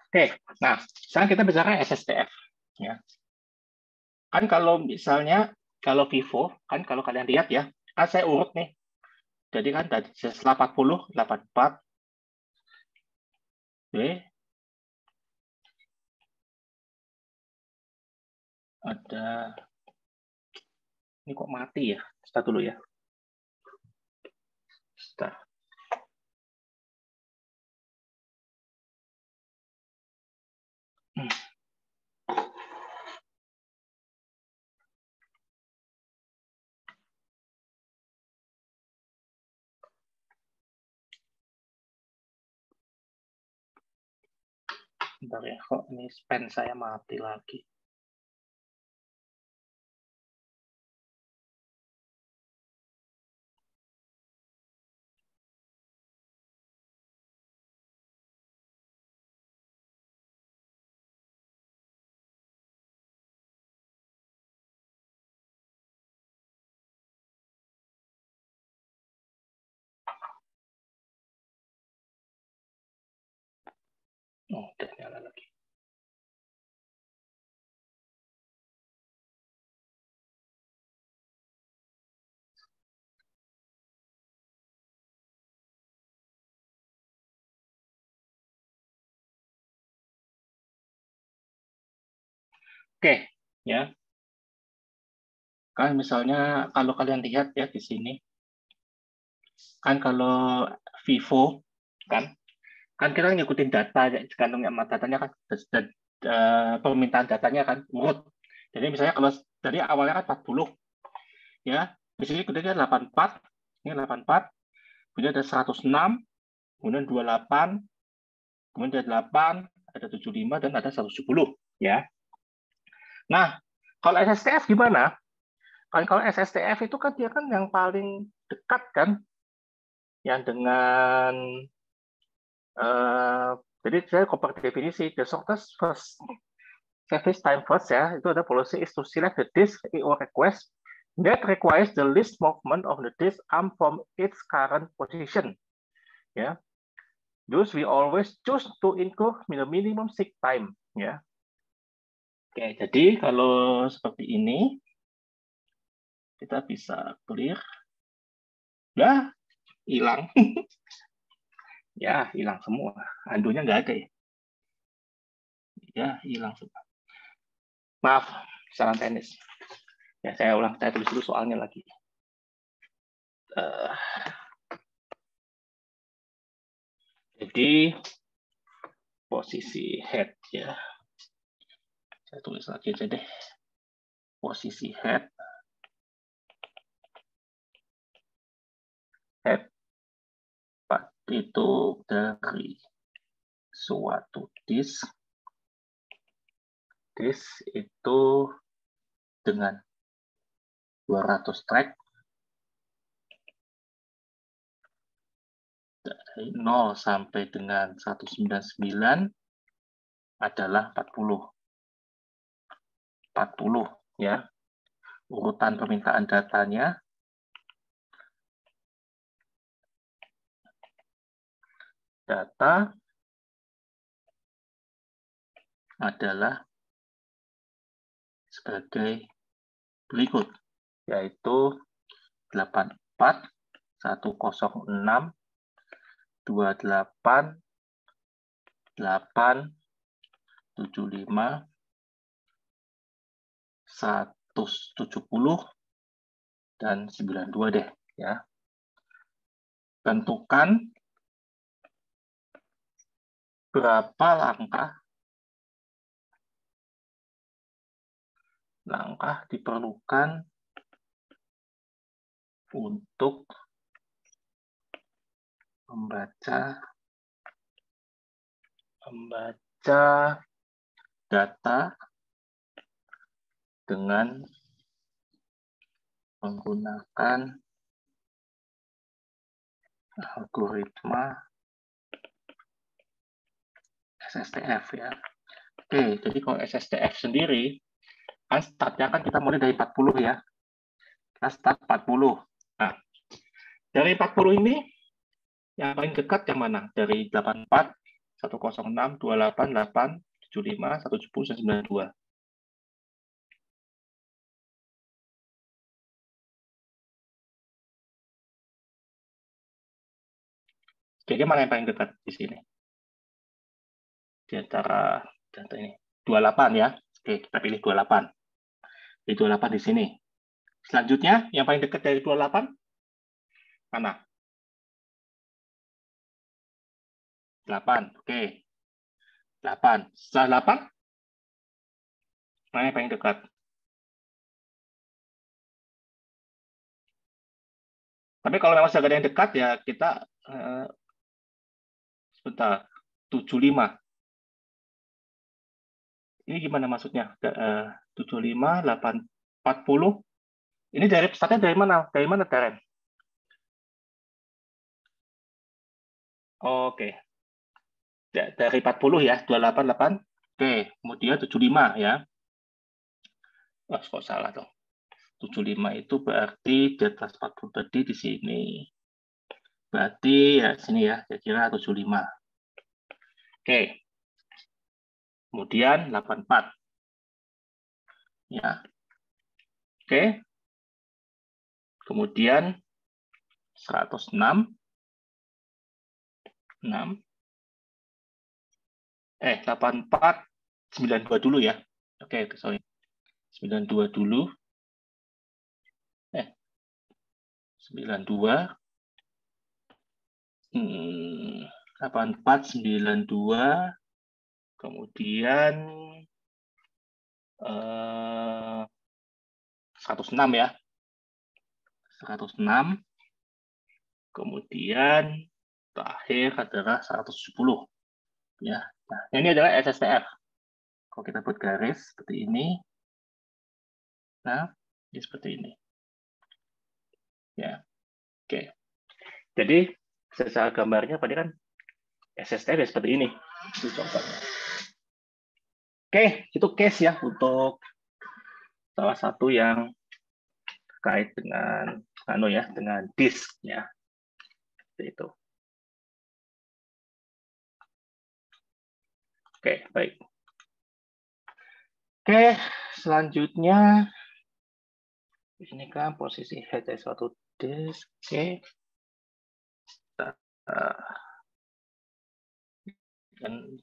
Oke, nah sekarang kita bicara SSTF. Ya. Kan kalau misalnya, kalau Vivo, kan kalau kalian lihat ya, kan saya urut nih. Jadi kan tadi setelah 40, 84, oke. Ada, ini kok mati ya? Start dulu ya. Start. Bentar ya, kok ini pen saya mati lagi. Oh, udah nyala lagi. Oke, ya. Kan misalnya kalau kalian lihat ya di sini, kan kalau Vivo, kan kita ngikutin data, tergantung sama datanya kan, permintaan datanya kan urut. Jadi misalnya kalau dari awalnya kan 40, ya, di sini kemudian 84, ini 84, kemudian ada 106, kemudian 28, kemudian ada 8, ada 75, dan ada 170, ya. Nah, kalau SSTF gimana? Kalau SSTF itu kan dia kan yang paling dekat kan, yang dengan jadi saya koper definisi the shortest first service time first ya, itu ada policy is to select the disk IO request that requires the least movement of the disk arm from its current position. Ya, thus we always choose to include the minimum seek time. Ya, oke. Jadi kalau seperti ini kita bisa clear. Ya, hilang. Ya, hilang semua. Andunya nggak ada ya. Ya, hilang semua. Maaf, kesalahan teknis. Ya, saya ulang. Saya tulis dulu soalnya lagi. Jadi, posisi head ya. Saya tulis lagi aja deh. Posisi head. Head itu dari suatu disk. Disk itu dengan 200 track dari 0 sampai dengan 199 adalah 40. 40 ya. Urutan permintaan datanya data adalah sebagai berikut, yaitu 84 106 28 8 75 170 dan 92 deh ya. Tentukan berapa langkah diperlukan untuk membaca data dengan menggunakan algoritma SSTF ya. Oke, jadi kalau SSTF sendiri, kan startnya kan kita mulai dari 40 ya. Kita start 40. Nah, dari 40 ini, yang paling dekat yang mana? Dari 84 106, 28, 8, 75, 170, 92. Jadi mana yang paling dekat di sini? Di antara data ini. 28 ya. Oke, kita pilih 28. Di 28 di sini. Selanjutnya, yang paling dekat dari 28, mana? 8. Oke. 8. Setelah 8, mana yang paling dekat? Tapi kalau memang sudah ada yang dekat, ya kita sebentar. 75. Ini gimana maksudnya? 75, 8, 40. Ini dari startnya dari mana? Dari mana, Teren? Oke. Dari 40 ya, 288. Oke, kemudian 75 ya. Wah, kok salah dong. 75 itu berarti di atas 40 tadi di sini. Berarti ya sini ya, kira-kira 75. Oke. Kemudian 84. Ya. Oke. Kemudian 106. 6. 84, 92 dulu ya. Oke, sorry. 92 dulu. 92. 84, 92. Kemudian 106 ya. 106. Kemudian terakhir adalah 170. Ya. Nah, ini adalah SSTF. Kalau kita buat garis seperti ini, nah, ini seperti ini. Ya, oke. Jadi secara gambarnya tadi kan SSTF ya seperti ini. Itu contohnya. Oke, itu case ya untuk salah satu yang terkait dengan dengan disk ya. Seperti itu. Oke, baik. Oke, selanjutnya ini kan posisi head dari suatu disk. Oke. Dan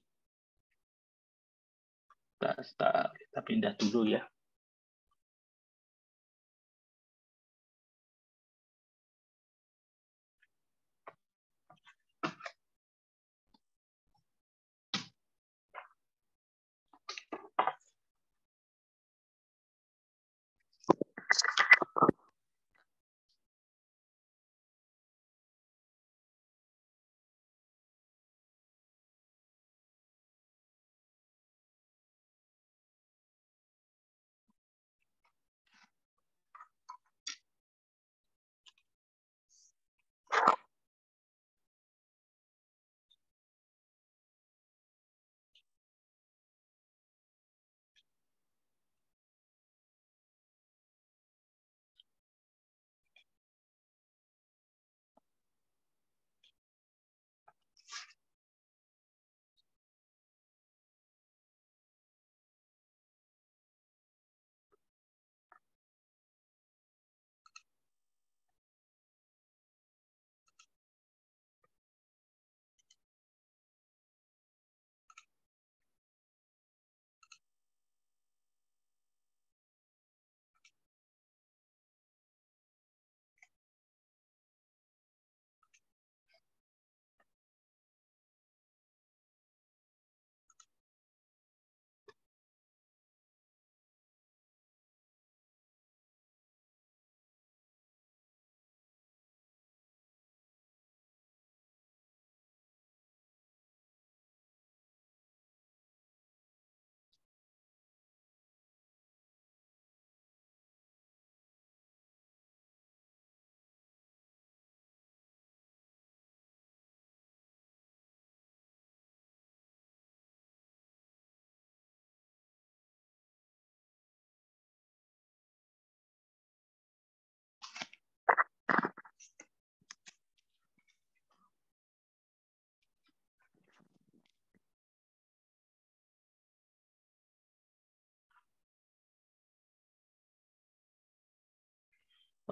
kita pindah dulu ya.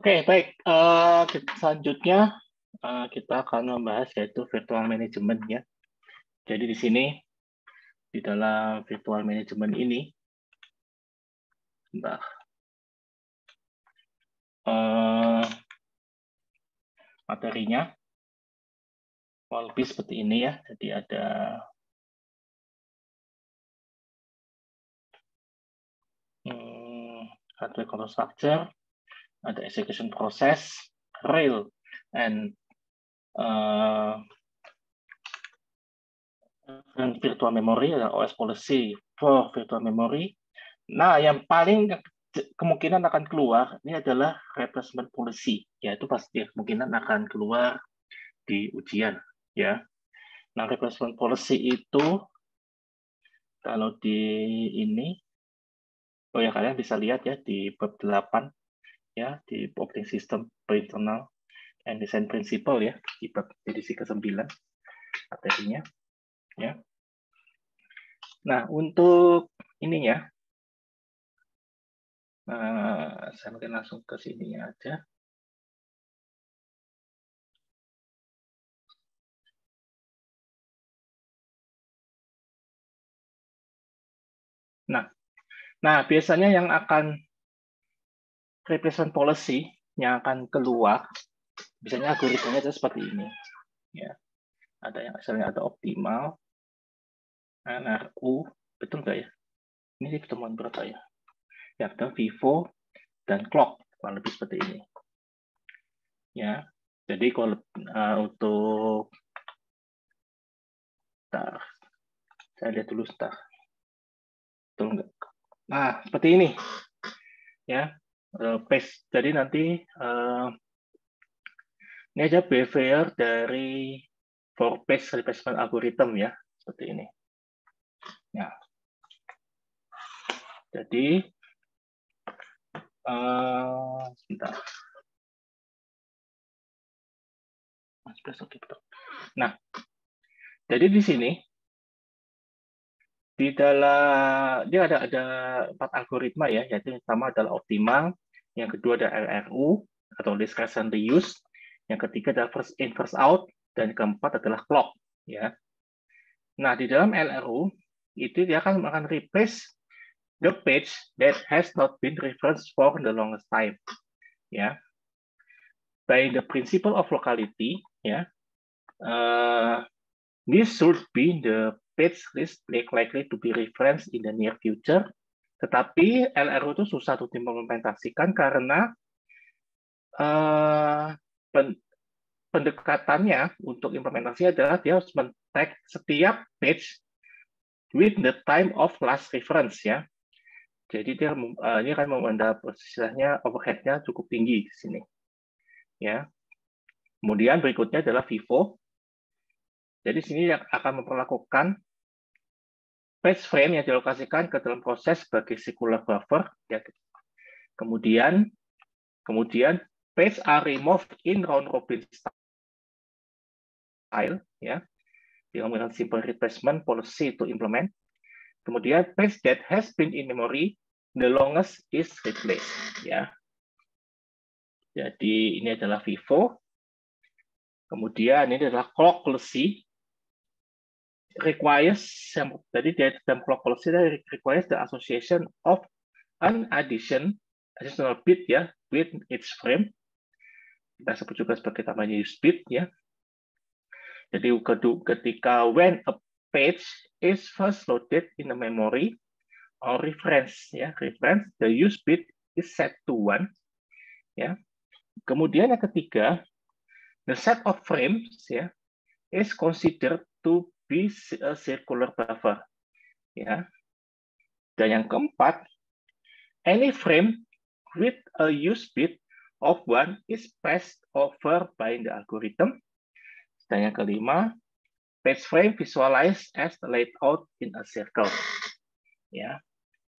Oke, baik. Selanjutnya kita akan membahas yaitu virtual management ya. Jadi di sini di dalam virtual management ini, materinya kurang lebih seperti ini ya. Jadi ada hardware control structure, ada execution process, rail, and virtual memory, ada OS policy for virtual memory. Nah, yang paling kemungkinan akan keluar ini adalah replacement policy, yaitu pasti kemungkinan akan keluar di ujian, ya. Nah, replacement policy itu kalau di ini, oh ya kalian bisa lihat ya di bab 8 ya di operating system internal and design principle ya di bab edisi ke-9 materinya, ya. Nah, untuk ininya, saya mungkin langsung ke sini aja. Nah, biasanya yang akan replacement policy yang akan keluar, biasanya algoritmanya itu seperti ini. Ya, ada yang misalnya ada optimal, NRU, betul nggak ya? Ini pertemuan berapa ya? Ya, ada Vivo dan clock, kurang lebih seperti ini. Ya, jadi kalau untuk saya lihat dulu betul nggak? Nah, seperti ini. Ya, paste. Jadi nanti ini aja behavior dari for paste replacement algorithm ya, seperti ini. Ya. Jadi sebentar. Nah, jadi di sini di dalam dia ada 4 algoritma ya, yaitu yang pertama adalah optimal, yang kedua ada LRU atau discretion reuse, yang ketiga adalah first in first out, dan yang keempat adalah clock ya. Nah, di dalam LRU itu dia akan replace the page that has not been referenced for the longest time ya. By the principle of locality ya. This should be the page list likely to be referenced in the near future. Tetapi LRU itu susah untuk diimplementasikan karena pendekatannya untuk implementasi adalah dia harus men-tag setiap page with the time of last reference ya. Jadi dia ini akan membuat istilahnya overhead-nya cukup tinggi di sini. Ya. Kemudian berikutnya adalah Vivo. Jadi sini yang akan memperlakukan page frame yang dilokasikan ke dalam proses sebagai circular buffer. Ya. Kemudian page are removed in round robin style, ya, dengan simple replacement policy to implement. Kemudian page that has been in memory the longest is replaced, ya. Jadi ini adalah Vivo. Kemudian ini adalah clock policy. Requires, jadi dalam clock policy requires the association of an additional bit ya with each frame. Kita sebut juga sebagai namanya use bit ya. Jadi ketika when a page is first loaded in a memory or reference ya, reference the use bit is set to 1 ya. Kemudian yang ketiga, the set of frames ya is considered to be a circular buffer ya. Dan yang keempat, any frame with a use bit of 1 is passed over by the algorithm. Dan yang kelima, page frame visualized as laid out in a circle. Ya,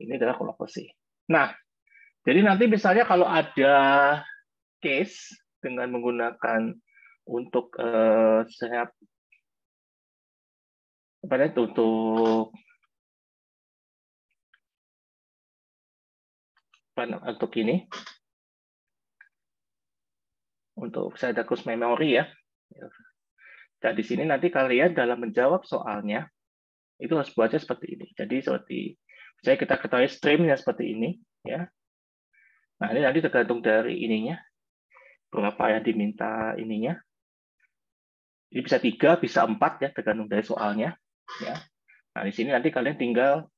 ini adalah kolokasi. Nah, jadi nanti misalnya kalau ada case dengan menggunakan untuk untuk ini, untuk saya ada kurs memori ya. Dan di sini nanti kalian dalam menjawab soalnya itu harus buatnya seperti ini. Jadi seperti saya kita ketahui streamnya seperti ini ya. Nah, ini nanti tergantung dari ininya berapa yang diminta ininya. Ini bisa 3, bisa 4 ya, tergantung dari soalnya ya. Nah, di sini nanti kalian tinggal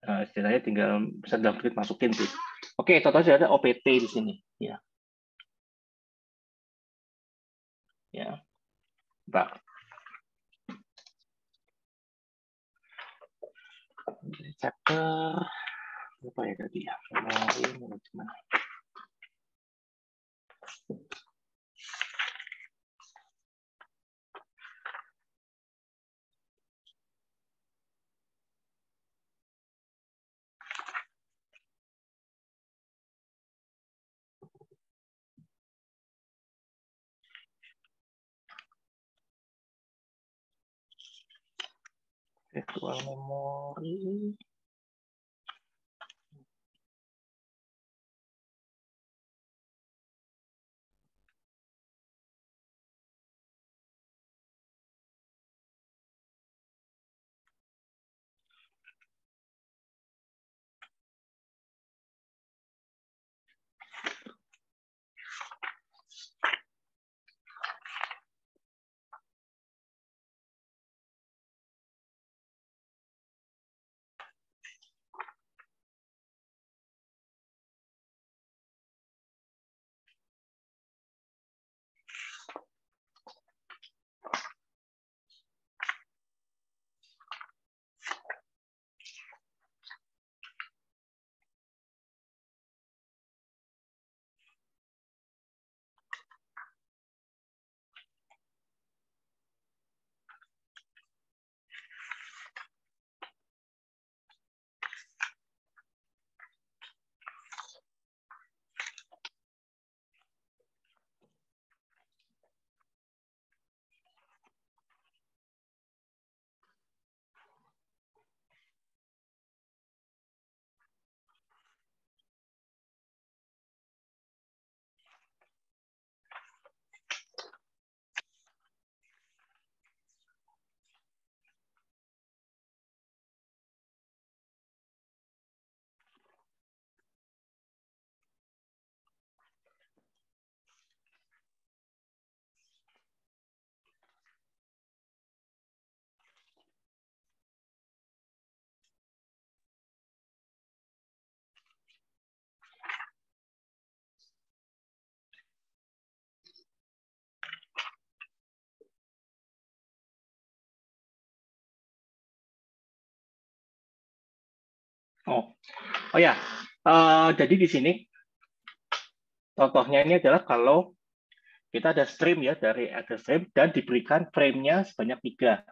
istilahnya tinggal bisa dalam klik masukin sih. Oke, contohnya ada OPT di sini ya. Ya. Bentar. Chapter apa ya tadi ya? Memori manajemen. Virtual memory. Oh ya, jadi di sini contohnya ini adalah kalau kita ada stream ya dari ada stream dan diberikan frame-nya sebanyak 3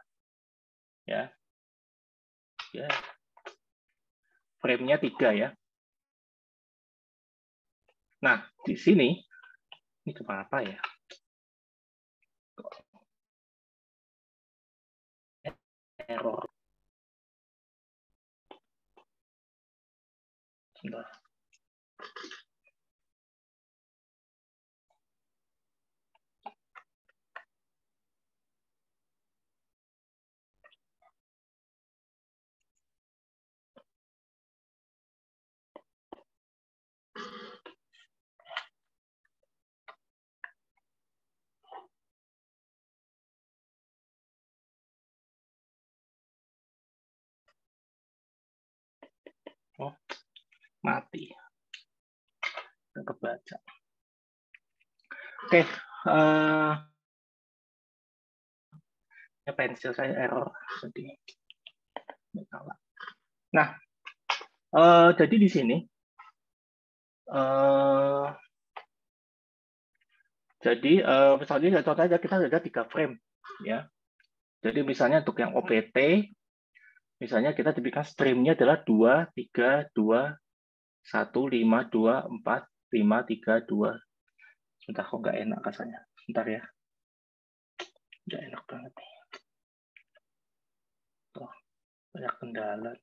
ya, ya frame-nya 3 ya. Nah di sini ini kenapa ya? Error. Sebentar. Oh, mati. Nggak kebaca. Oke, ya pensil saya error. Nah, jadi di sini, jadi misalnya contoh aja kita ada 3 frame, ya. Jadi misalnya untuk yang OPT, misalnya kita diberikan streamnya adalah 2, 3, 2, 1, 5, 2, 4, 5, 3, 2. Sebentar, kok nggak enak rasanya. Sebentar ya. Nggak enak banget nih. Tuh, banyak kendala.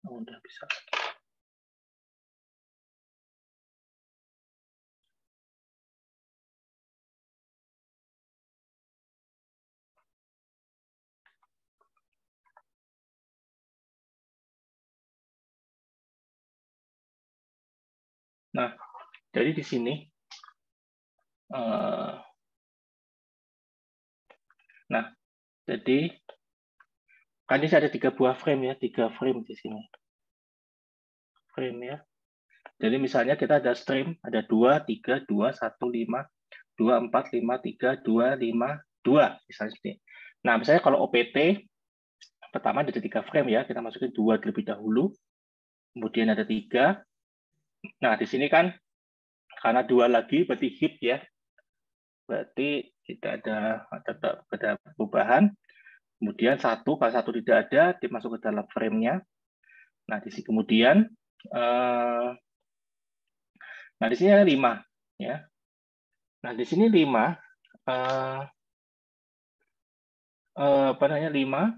Oh, udah bisa. Nah, jadi di sini, nah, jadi kan ini ada 3 buah frame ya, 3 frame di sini. Frame ya. Jadi misalnya kita ada stream, ada 2, 3, 2, 1, 5, 2, 4, 5, 3, 2, 5, 2. Misalnya seperti ini. Nah, misalnya kalau OPT, pertama ada 3 frame ya, kita masukin 2 terlebih dahulu, kemudian ada 3. Nah, di sini kan, karena 2 lagi, berarti hit ya. Berarti tidak ada perubahan. Kemudian 1, kalau 1 tidak ada, dimasuk ke dalam frame-nya. Nah, di sini kemudian, nah di sini ada 5 ya. Nah di sini 5, apa namanya 5?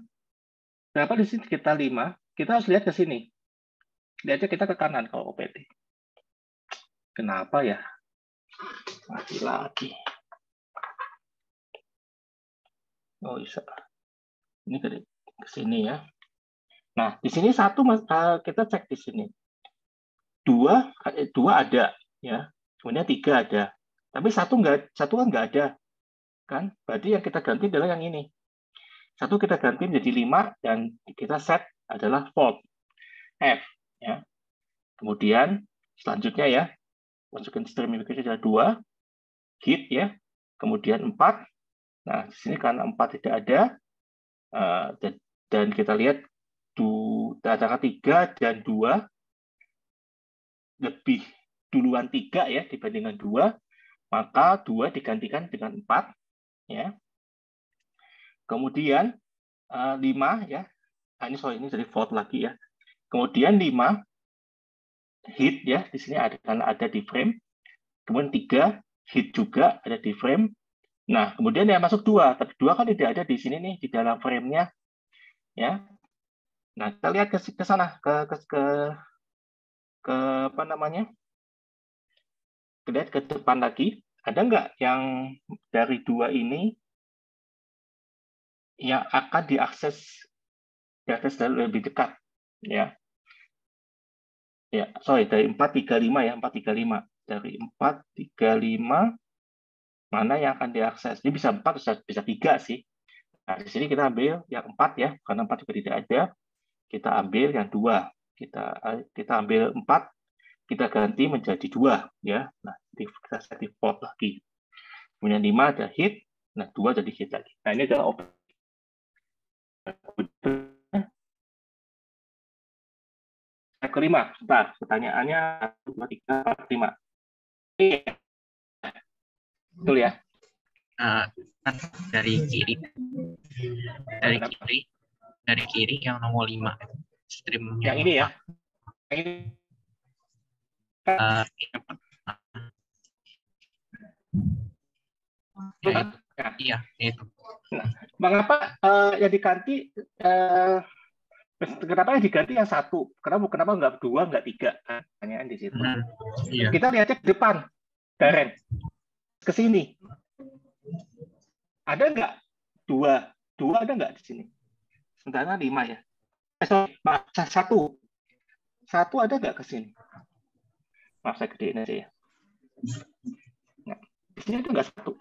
Kenapa di sini kita 5? Kita harus lihat ke sini. Lihatnya kita ke kanan kalau OPT. Kenapa ya? Mati lagi. Oh bisa. Ini ke sini ya. Nah di sini 1 kita cek di sini. 2 ada ya. Kemudian 3 ada. Tapi 1 kan nggak ada. Kan? Berarti yang kita ganti adalah yang ini. 1 kita ganti menjadi 5 dan kita set adalah fault F ya. Kemudian selanjutnya ya, masukin stream indicator ada 2 hit ya. Kemudian 4. Nah, di sini karena 4 tidak ada dan kita lihat antara 3 dan 2 lebih duluan 3 ya dibandingkan 2, maka 2 digantikan dengan 4 ya. Kemudian 5 ya. Ini dari fault lagi ya. Kemudian 5 hit ya, di sini ada di frame. Kemudian 3 hit juga ada di frame. Nah, kemudian yang masuk 2, tapi 2 kan tidak ada di sini nih di dalam frame-nya ya. Nah, kita lihat ke sana ke apa namanya? Lihat ke depan lagi, ada nggak yang dari 2 ini yang akan diakses lebih dekat ya. Ya, sorry dari 435 ya, 435. Dari 435 mana yang akan diakses? Ini bisa 4 bisa 3 sih. Nah, di sini kita ambil yang 4 ya, karena 4 juga tidak ada. Kita ambil yang 2. Kita ambil 4, kita ganti menjadi 2 ya. Nah, kita set default lagi. Kemudian 5 ada hit, nah 2 jadi hit lagi. Nah, ini adalah open. Step kelima, sebentar, pertanyaannya 1, 2, 3, 4, 5. Betul ya? Dari kiri yang nomor 5 stream yang ini ya. Yang ini. Iya, itu. Nah, mengapa yang diganti kenapa yang diganti yang 1? Kenapa nggak 2, nggak 3? Pertanyaan di situ. Iya. Kita lihatnya ke depan, Darren. Ke sini. Ada nggak 2? 2 ada nggak di sini? Sementara 5 ya. Sorry, 1. 1 ada nggak ke sini? Maaf, saya gedein aja ya. Nah, di sini ada nggak 1?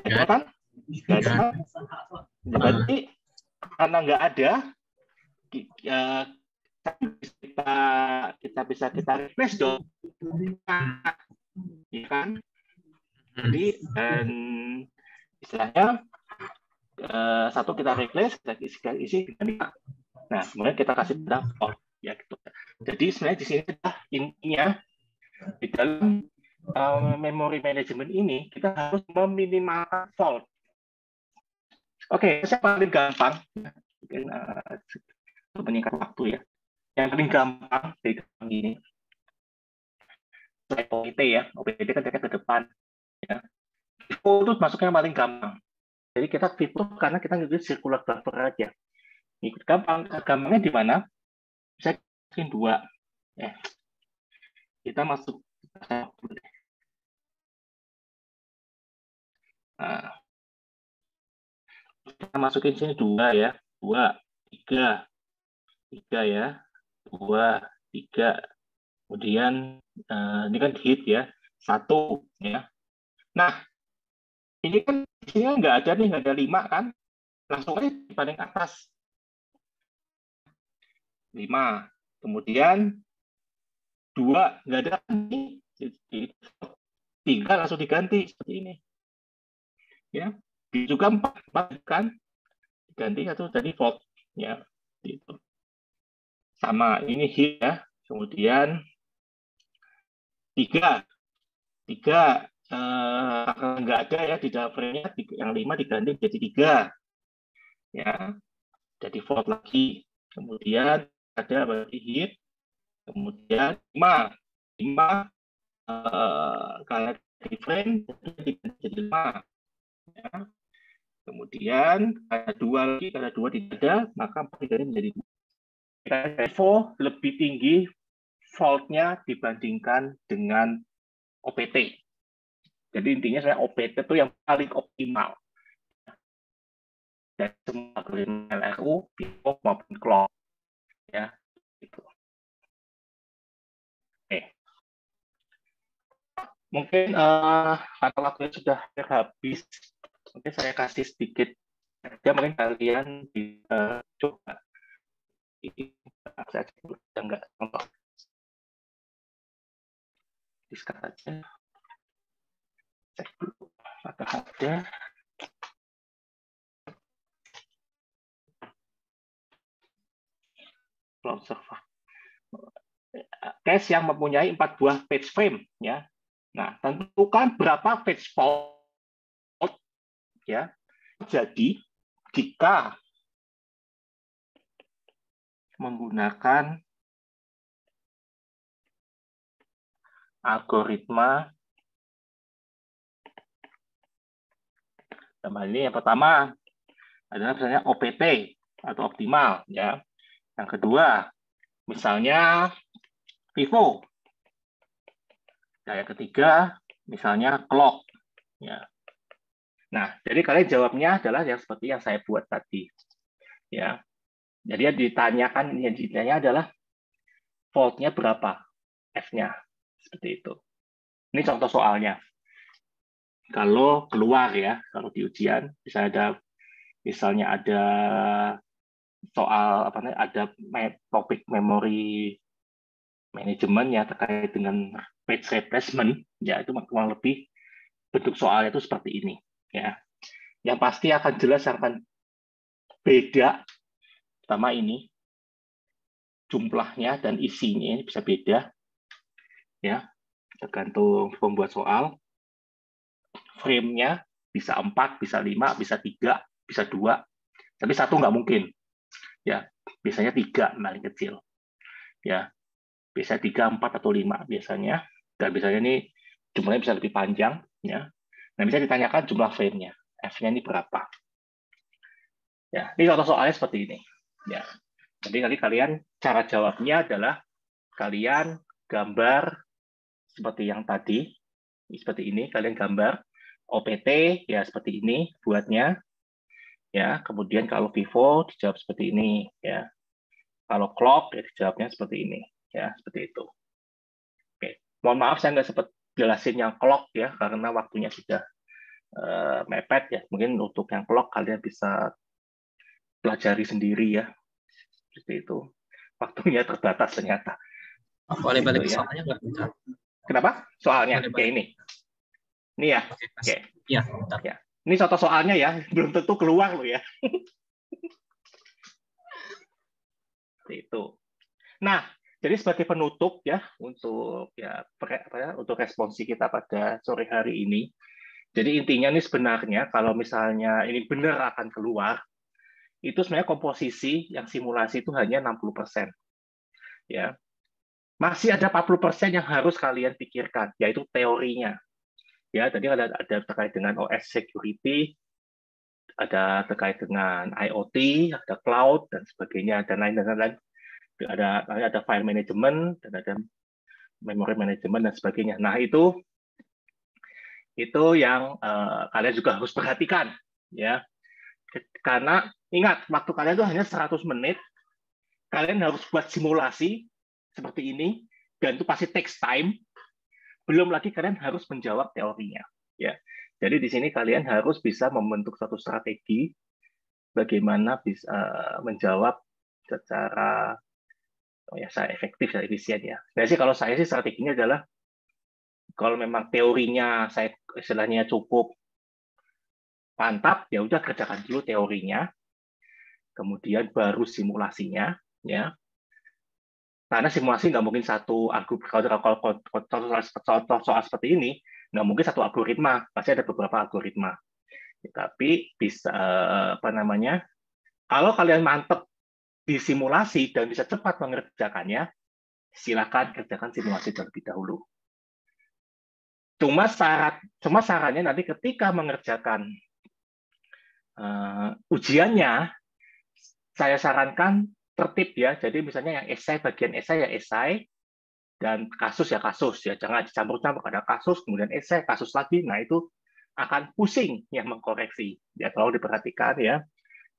Kelihatan? Nggak ada. Berarti karena nggak ada, kita replace dong, ya kan? Jadi istilahnya 1 kita replace, kita isi dengan 5. Nah, kemudian kita kasih tanda fault ya gitu. Jadi sebenarnya di sini adalah intinya di dalam memory management ini kita harus meminimalkan fault. Oke, saya paling gampang mungkin menyingkat waktu ya. Yang paling gampang dari gampang ini, OPT ya, OPT kan dekat ke depan. Ya. Itu masuknya paling gampang. Jadi kita fitur karena kita ngikutin circular buffer aja. Gampangnya di mana? Bisa bikin 2. Kita masuk. Nah, kita masukin sini 2 ya. 2, 3. 3 ya. 2, 3. Kemudian ini kan hit ya. 1 ya. Nah, ini kan di sini nggak ada nih, nggak ada 5 kan? Langsung aja di paling atas. 5. Kemudian 2 nggak ada nih. 3 langsung diganti seperti ini. Ya. Juga 4 kan? Diganti atau tadi vote ya. Gitu. Sama ini hit ya. Kemudian 3 nggak ada ya di dalam frame-nya, yang 5 diganti jadi 3 ya, jadi vote lagi. Kemudian ada berarti hit, kemudian 5 kalau di frame jadi 5 ya. Kemudian ada 2 lagi, kalau 2 tidak ada maka 4 diganti menjadi 2. Evo lebih tinggi fault-nya dibandingkan dengan OPT. Jadi intinya saya OPT itu yang paling optimal. Dan semua algoritma LRU, pivot maupun clock. Ya, gitu. Oke. Mungkin karena waktunya sudah habis, mungkin saya kasih sedikit. Ya, mungkin kalian coba. Saya enggak contoh. Diskat aja. Cek dulu apakah ada. Browser cache yang mempunyai 4 buah page frame ya. Nah, tentukan berapa page fault ya. Jadi jika menggunakan algoritma ini yang pertama adalah misalnya OPT atau optimal ya. Yang kedua misalnya Vivo. Nah, yang ketiga misalnya clock ya. Nah, jadi kalian jawabnya adalah yang seperti yang saya buat tadi ya. Jadi yang ditanya adalah fault-nya berapa, F-nya seperti itu. Ini contoh soalnya. Kalau keluar ya, kalau di ujian bisa ada misalnya ada soal ada topik memory management ya terkait dengan page replacement ya, itu kurang lebih bentuk soalnya itu seperti ini ya. Yang pasti akan jelas akan beda, pertama ini jumlahnya dan isinya ini bisa beda ya, tergantung pembuat soal. Frame-nya bisa 4, bisa 5, bisa 3, bisa 2, tapi 1 nggak mungkin ya, biasanya 3 paling kecil ya, bisa 3, 4 atau 5 biasanya, dan biasanya ini jumlahnya bisa lebih panjang ya. Nah, bisa ditanyakan jumlah frame-nya, F-nya ini berapa ya. Ini contoh soalnya seperti ini ya. Jadi nanti kalian cara jawabnya adalah kalian gambar seperti yang tadi, seperti ini, kalian gambar OPT ya seperti ini buatnya ya. Kemudian kalau Vivo dijawab seperti ini ya. Kalau clock ya dijawabnya seperti ini ya, seperti itu. Oke, mohon maaf saya nggak sempat jelasin yang clock ya karena waktunya sudah mepet ya. Mungkin untuk yang clock kalian bisa pelajari sendiri ya, seperti itu. Waktunya terbatas ternyata. Boleh gitu balik ya. soalnya nggak? Bentar. Kenapa? Soalnya Boleh, kayak ini. Ini ya. Oke. Iya, bentar. Ya. Ini contoh soalnya ya, belum tentu keluar loh ya. Itu. Nah, jadi sebagai penutup ya untuk untuk responsi kita pada sore hari ini. Jadi intinya ini sebenarnya kalau misalnya ini benar akan keluar, itu sebenarnya komposisi yang simulasi itu hanya 60%. Ya. Masih ada 40% yang harus kalian pikirkan, yaitu teorinya. Ya, tadi ada terkait dengan OS security, ada terkait dengan IoT, ada cloud dan sebagainya dan lain-lain. Ada file management dan ada memory management dan sebagainya. Nah, itu yang kalian juga harus perhatikan, ya. Karena ingat, waktu kalian itu hanya 100 menit, kalian harus buat simulasi seperti ini, dan itu pasti takes time. Belum lagi kalian harus menjawab teorinya, ya. Jadi di sini kalian harus bisa membentuk suatu strategi bagaimana bisa menjawab secara efektif dan efisien, ya. Nah, sih kalau saya sih strateginya adalah kalau memang teorinya saya istilahnya cukup mantap, ya udah kerjakan dulu teorinya, kemudian baru simulasinya, ya. Karena simulasi nggak mungkin satu contoh soal seperti ini, nggak mungkin satu algoritma, pasti ada beberapa algoritma. Tapi bisa kalau kalian mantep di simulasi dan bisa cepat mengerjakannya, silakan kerjakan simulasi terlebih dahulu. Cuma sarannya nanti ketika mengerjakan ujiannya, saya sarankan tertib, ya. Jadi misalnya yang esai, bagian esai ya esai, dan kasus ya kasus, ya. Jangan dicampur-campur, ada kasus kemudian esai, kasus lagi. Nah, itu akan pusing yang mengkoreksi. Ya, tolong diperhatikan, ya.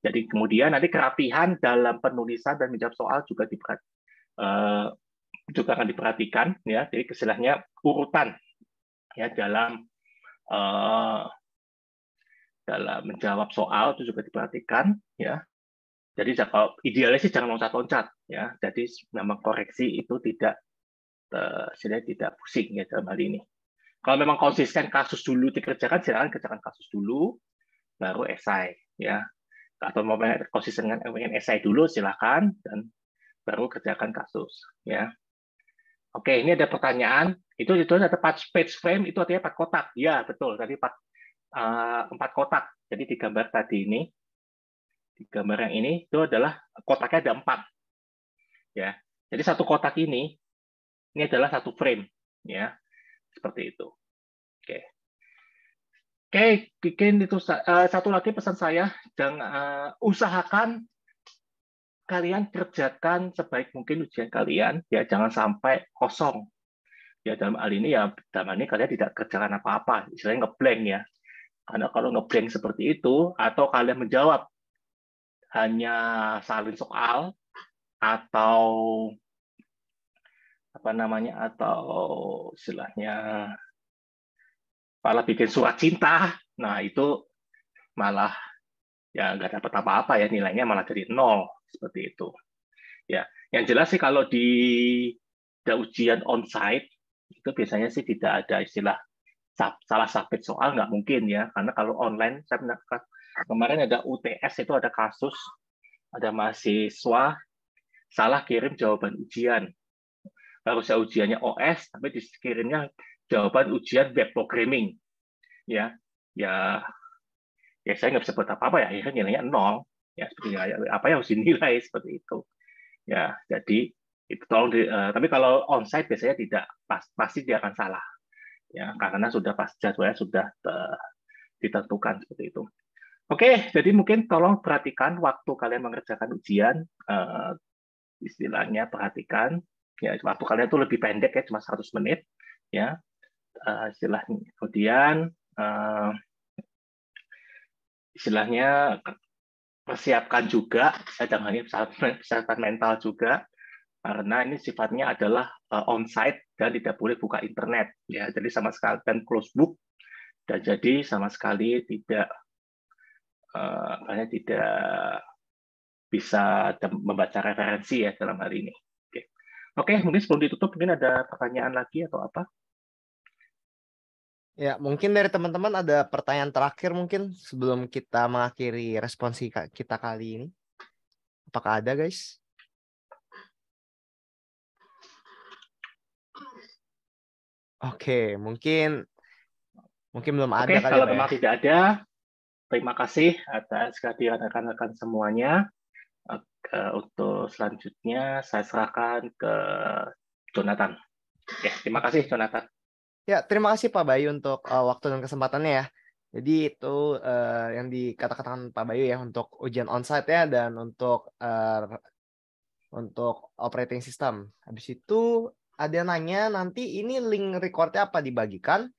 Jadi kemudian nanti kerapihan dalam penulisan dan menjawab soal juga akan diperhatikan, ya. Jadi istilahnya urutan, ya, dalam menjawab soal itu juga diperhatikan, ya. Jadi kalau idealnya sih jangan loncat-loncat, ya. Jadi memang koreksi itu tidak pusing, ya, dalam hal ini. Kalau memang konsisten kasus dulu dikerjakan, silakan kerjakan kasus dulu, baru esai, ya. Atau mau konsisten dengan esai dulu, silakan, dan baru kerjakan kasus, ya. Oke, ini ada pertanyaan. Itu ada page frame, itu artinya 4 kotak. Ya, betul. Tadi 4 kotak. Jadi di gambar tadi ini, di gambar yang ini itu adalah kotaknya ada 4, ya. Jadi satu kotak ini adalah satu frame, ya, seperti itu. Oke, bikin itu satu lagi pesan saya, jangan usahakan kalian kerjakan sebaik mungkin ujian kalian, ya, jangan sampai kosong. Ya, dalam hal ini kalian tidak kerjakan apa-apa, istilahnya ngeblank, ya. Karena kalau ngeblank seperti itu, atau kalian menjawab hanya salin soal atau atau istilahnya malah bikin surat cinta, nah itu malah ya nggak dapat apa-apa, ya, nilainya malah jadi 0 seperti itu, ya. Yang jelas sih kalau di ujian onsite itu biasanya sih tidak ada istilah salah submit soal, nggak mungkin, ya, karena kalau online saya kemarin ada UTS, itu ada kasus ada mahasiswa salah kirim jawaban ujian. Harusnya ujiannya OS, tapi dikirimnya jawaban ujian web programming. Ya, saya nggak bisa buat apa-apa, ya. Akhirnya nilainya 0. Ya, seperti apa yang harus dinilai seperti itu. Ya, jadi itu tolong. Tapi kalau onsite biasanya tidak pasti dia akan salah. Ya, karena sudah jadwalnya sudah ditentukan seperti itu. Oke, jadi mungkin tolong perhatikan waktu kalian mengerjakan ujian. Istilahnya perhatikan, ya, waktu kalian itu lebih pendek, ya, cuma 100 menit, ya. Istilahnya kemudian istilahnya persiapkan juga, jangan hanya persiapan mental juga, karena ini sifatnya adalah on-site dan tidak boleh buka internet, ya. Jadi sama sekali dan close book, dan jadi sama sekali tidak bisa membaca referensi, ya, dalam hal ini. Oke, mungkin sebelum ditutup mungkin ada pertanyaan lagi atau apa? Ya, mungkin dari teman-teman ada pertanyaan terakhir mungkin sebelum kita mengakhiri responsi kita kali ini. Apakah ada, guys? Oke, mungkin belum ada kali, kalau ya, memang tidak ada, terima kasih atas kehadiran rekan-rekan semuanya. Untuk selanjutnya saya serahkan ke Jonathan. Terima kasih, Jonathan. Ya, terima kasih Pak Bayu untuk waktu dan kesempatannya, ya. Jadi itu yang dikatakan Pak Bayu ya untuk ujian onsite ya dan untuk operating system. Habis itu ada yang nanya nanti ini link recordnya apa dibagikan?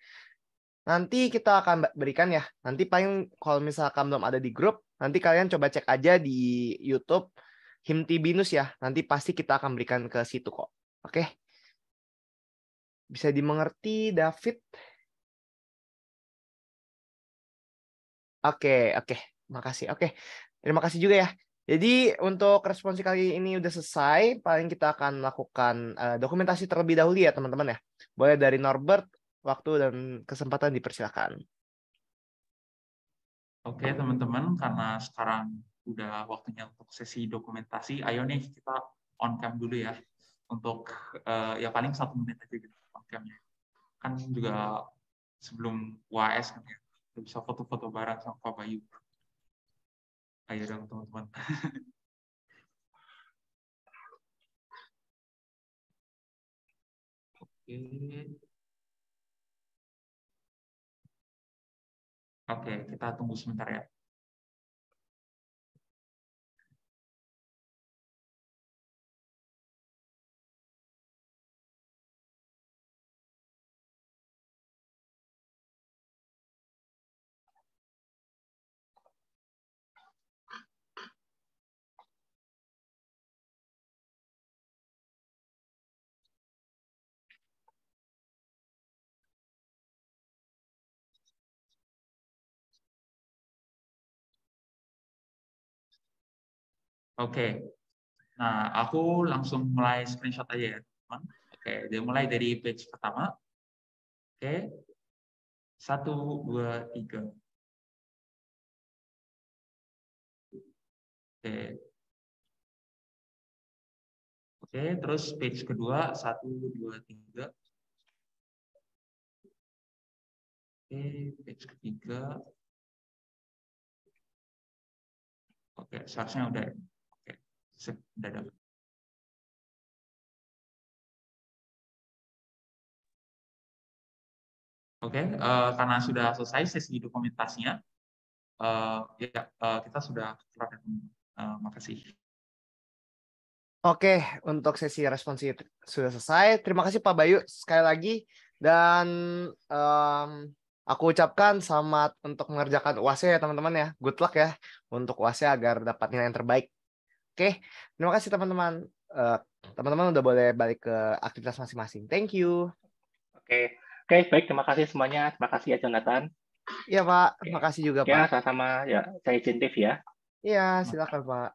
Nanti kita akan berikan ya. Nanti paling kalau misalkan belum ada di grup, nanti kalian coba cek aja di YouTube Himti Binus ya. Nanti pasti kita akan berikan ke situ kok. Oke. Bisa dimengerti, David? Oke. Makasih. Oke. Terima kasih juga ya. Jadi untuk responsi kali ini udah selesai, paling kita akan melakukan dokumentasi terlebih dahulu ya teman-teman ya. Boleh dari Norbert, waktu dan kesempatan dipersilakan. Oke teman-teman, karena sekarang udah waktunya untuk sesi dokumentasi, ayo nih kita on cam dulu ya. Untuk ya paling 1 menit aja gitu on camnya. Kan juga sebelum UAS kan ya, kita bisa foto-foto bareng sama Pak Bayu. Ayo dong teman-teman. Oke, kita tunggu sebentar ya. Oke, nah aku langsung mulai screenshot aja ya teman. Oke, dia mulai dari page pertama. Oke, 1, 2, 3. Oke, terus page kedua 1, 2, 3. Oke, page ketiga. Oke, seharusnya udah. Oke, udah dapat. Oke, karena sudah selesai sesi dokumentasinya, kita sudah kelar. Makasih. Oke, untuk sesi responsi sudah selesai. Terima kasih Pak Bayu sekali lagi. Dan aku ucapkan selamat untuk mengerjakan UAS-nya ya teman-teman ya. Good luck ya untuk UAS-nya agar dapat nilai yang terbaik. Oke, terima kasih teman-teman. Teman-teman udah boleh balik ke aktivitas masing-masing. Thank you. Oke, baik. Terima kasih semuanya. Terima kasih ya, Jonathan. Iya, Pak. Terima kasih juga, Pak. Ya, sama-sama. Ya, saya izin Tiff ya. Iya, silakan, Pak.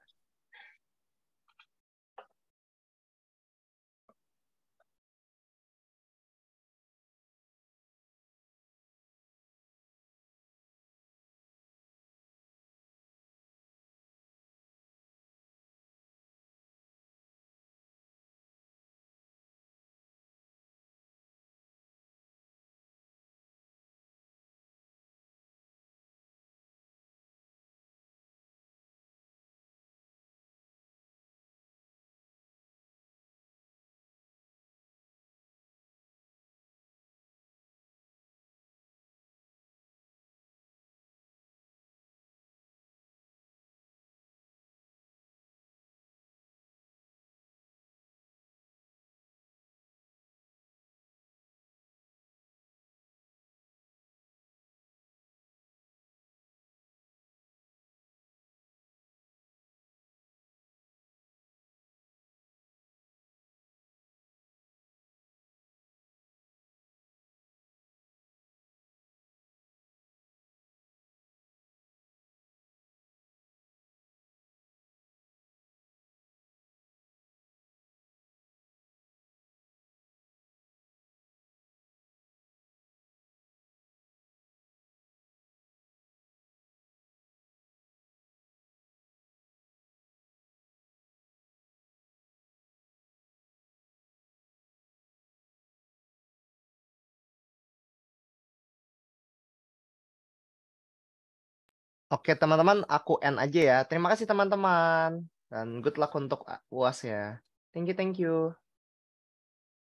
Oke, teman-teman, aku end aja ya. Terima kasih, teman-teman. Dan good luck untuk UAS ya. Thank you, thank you.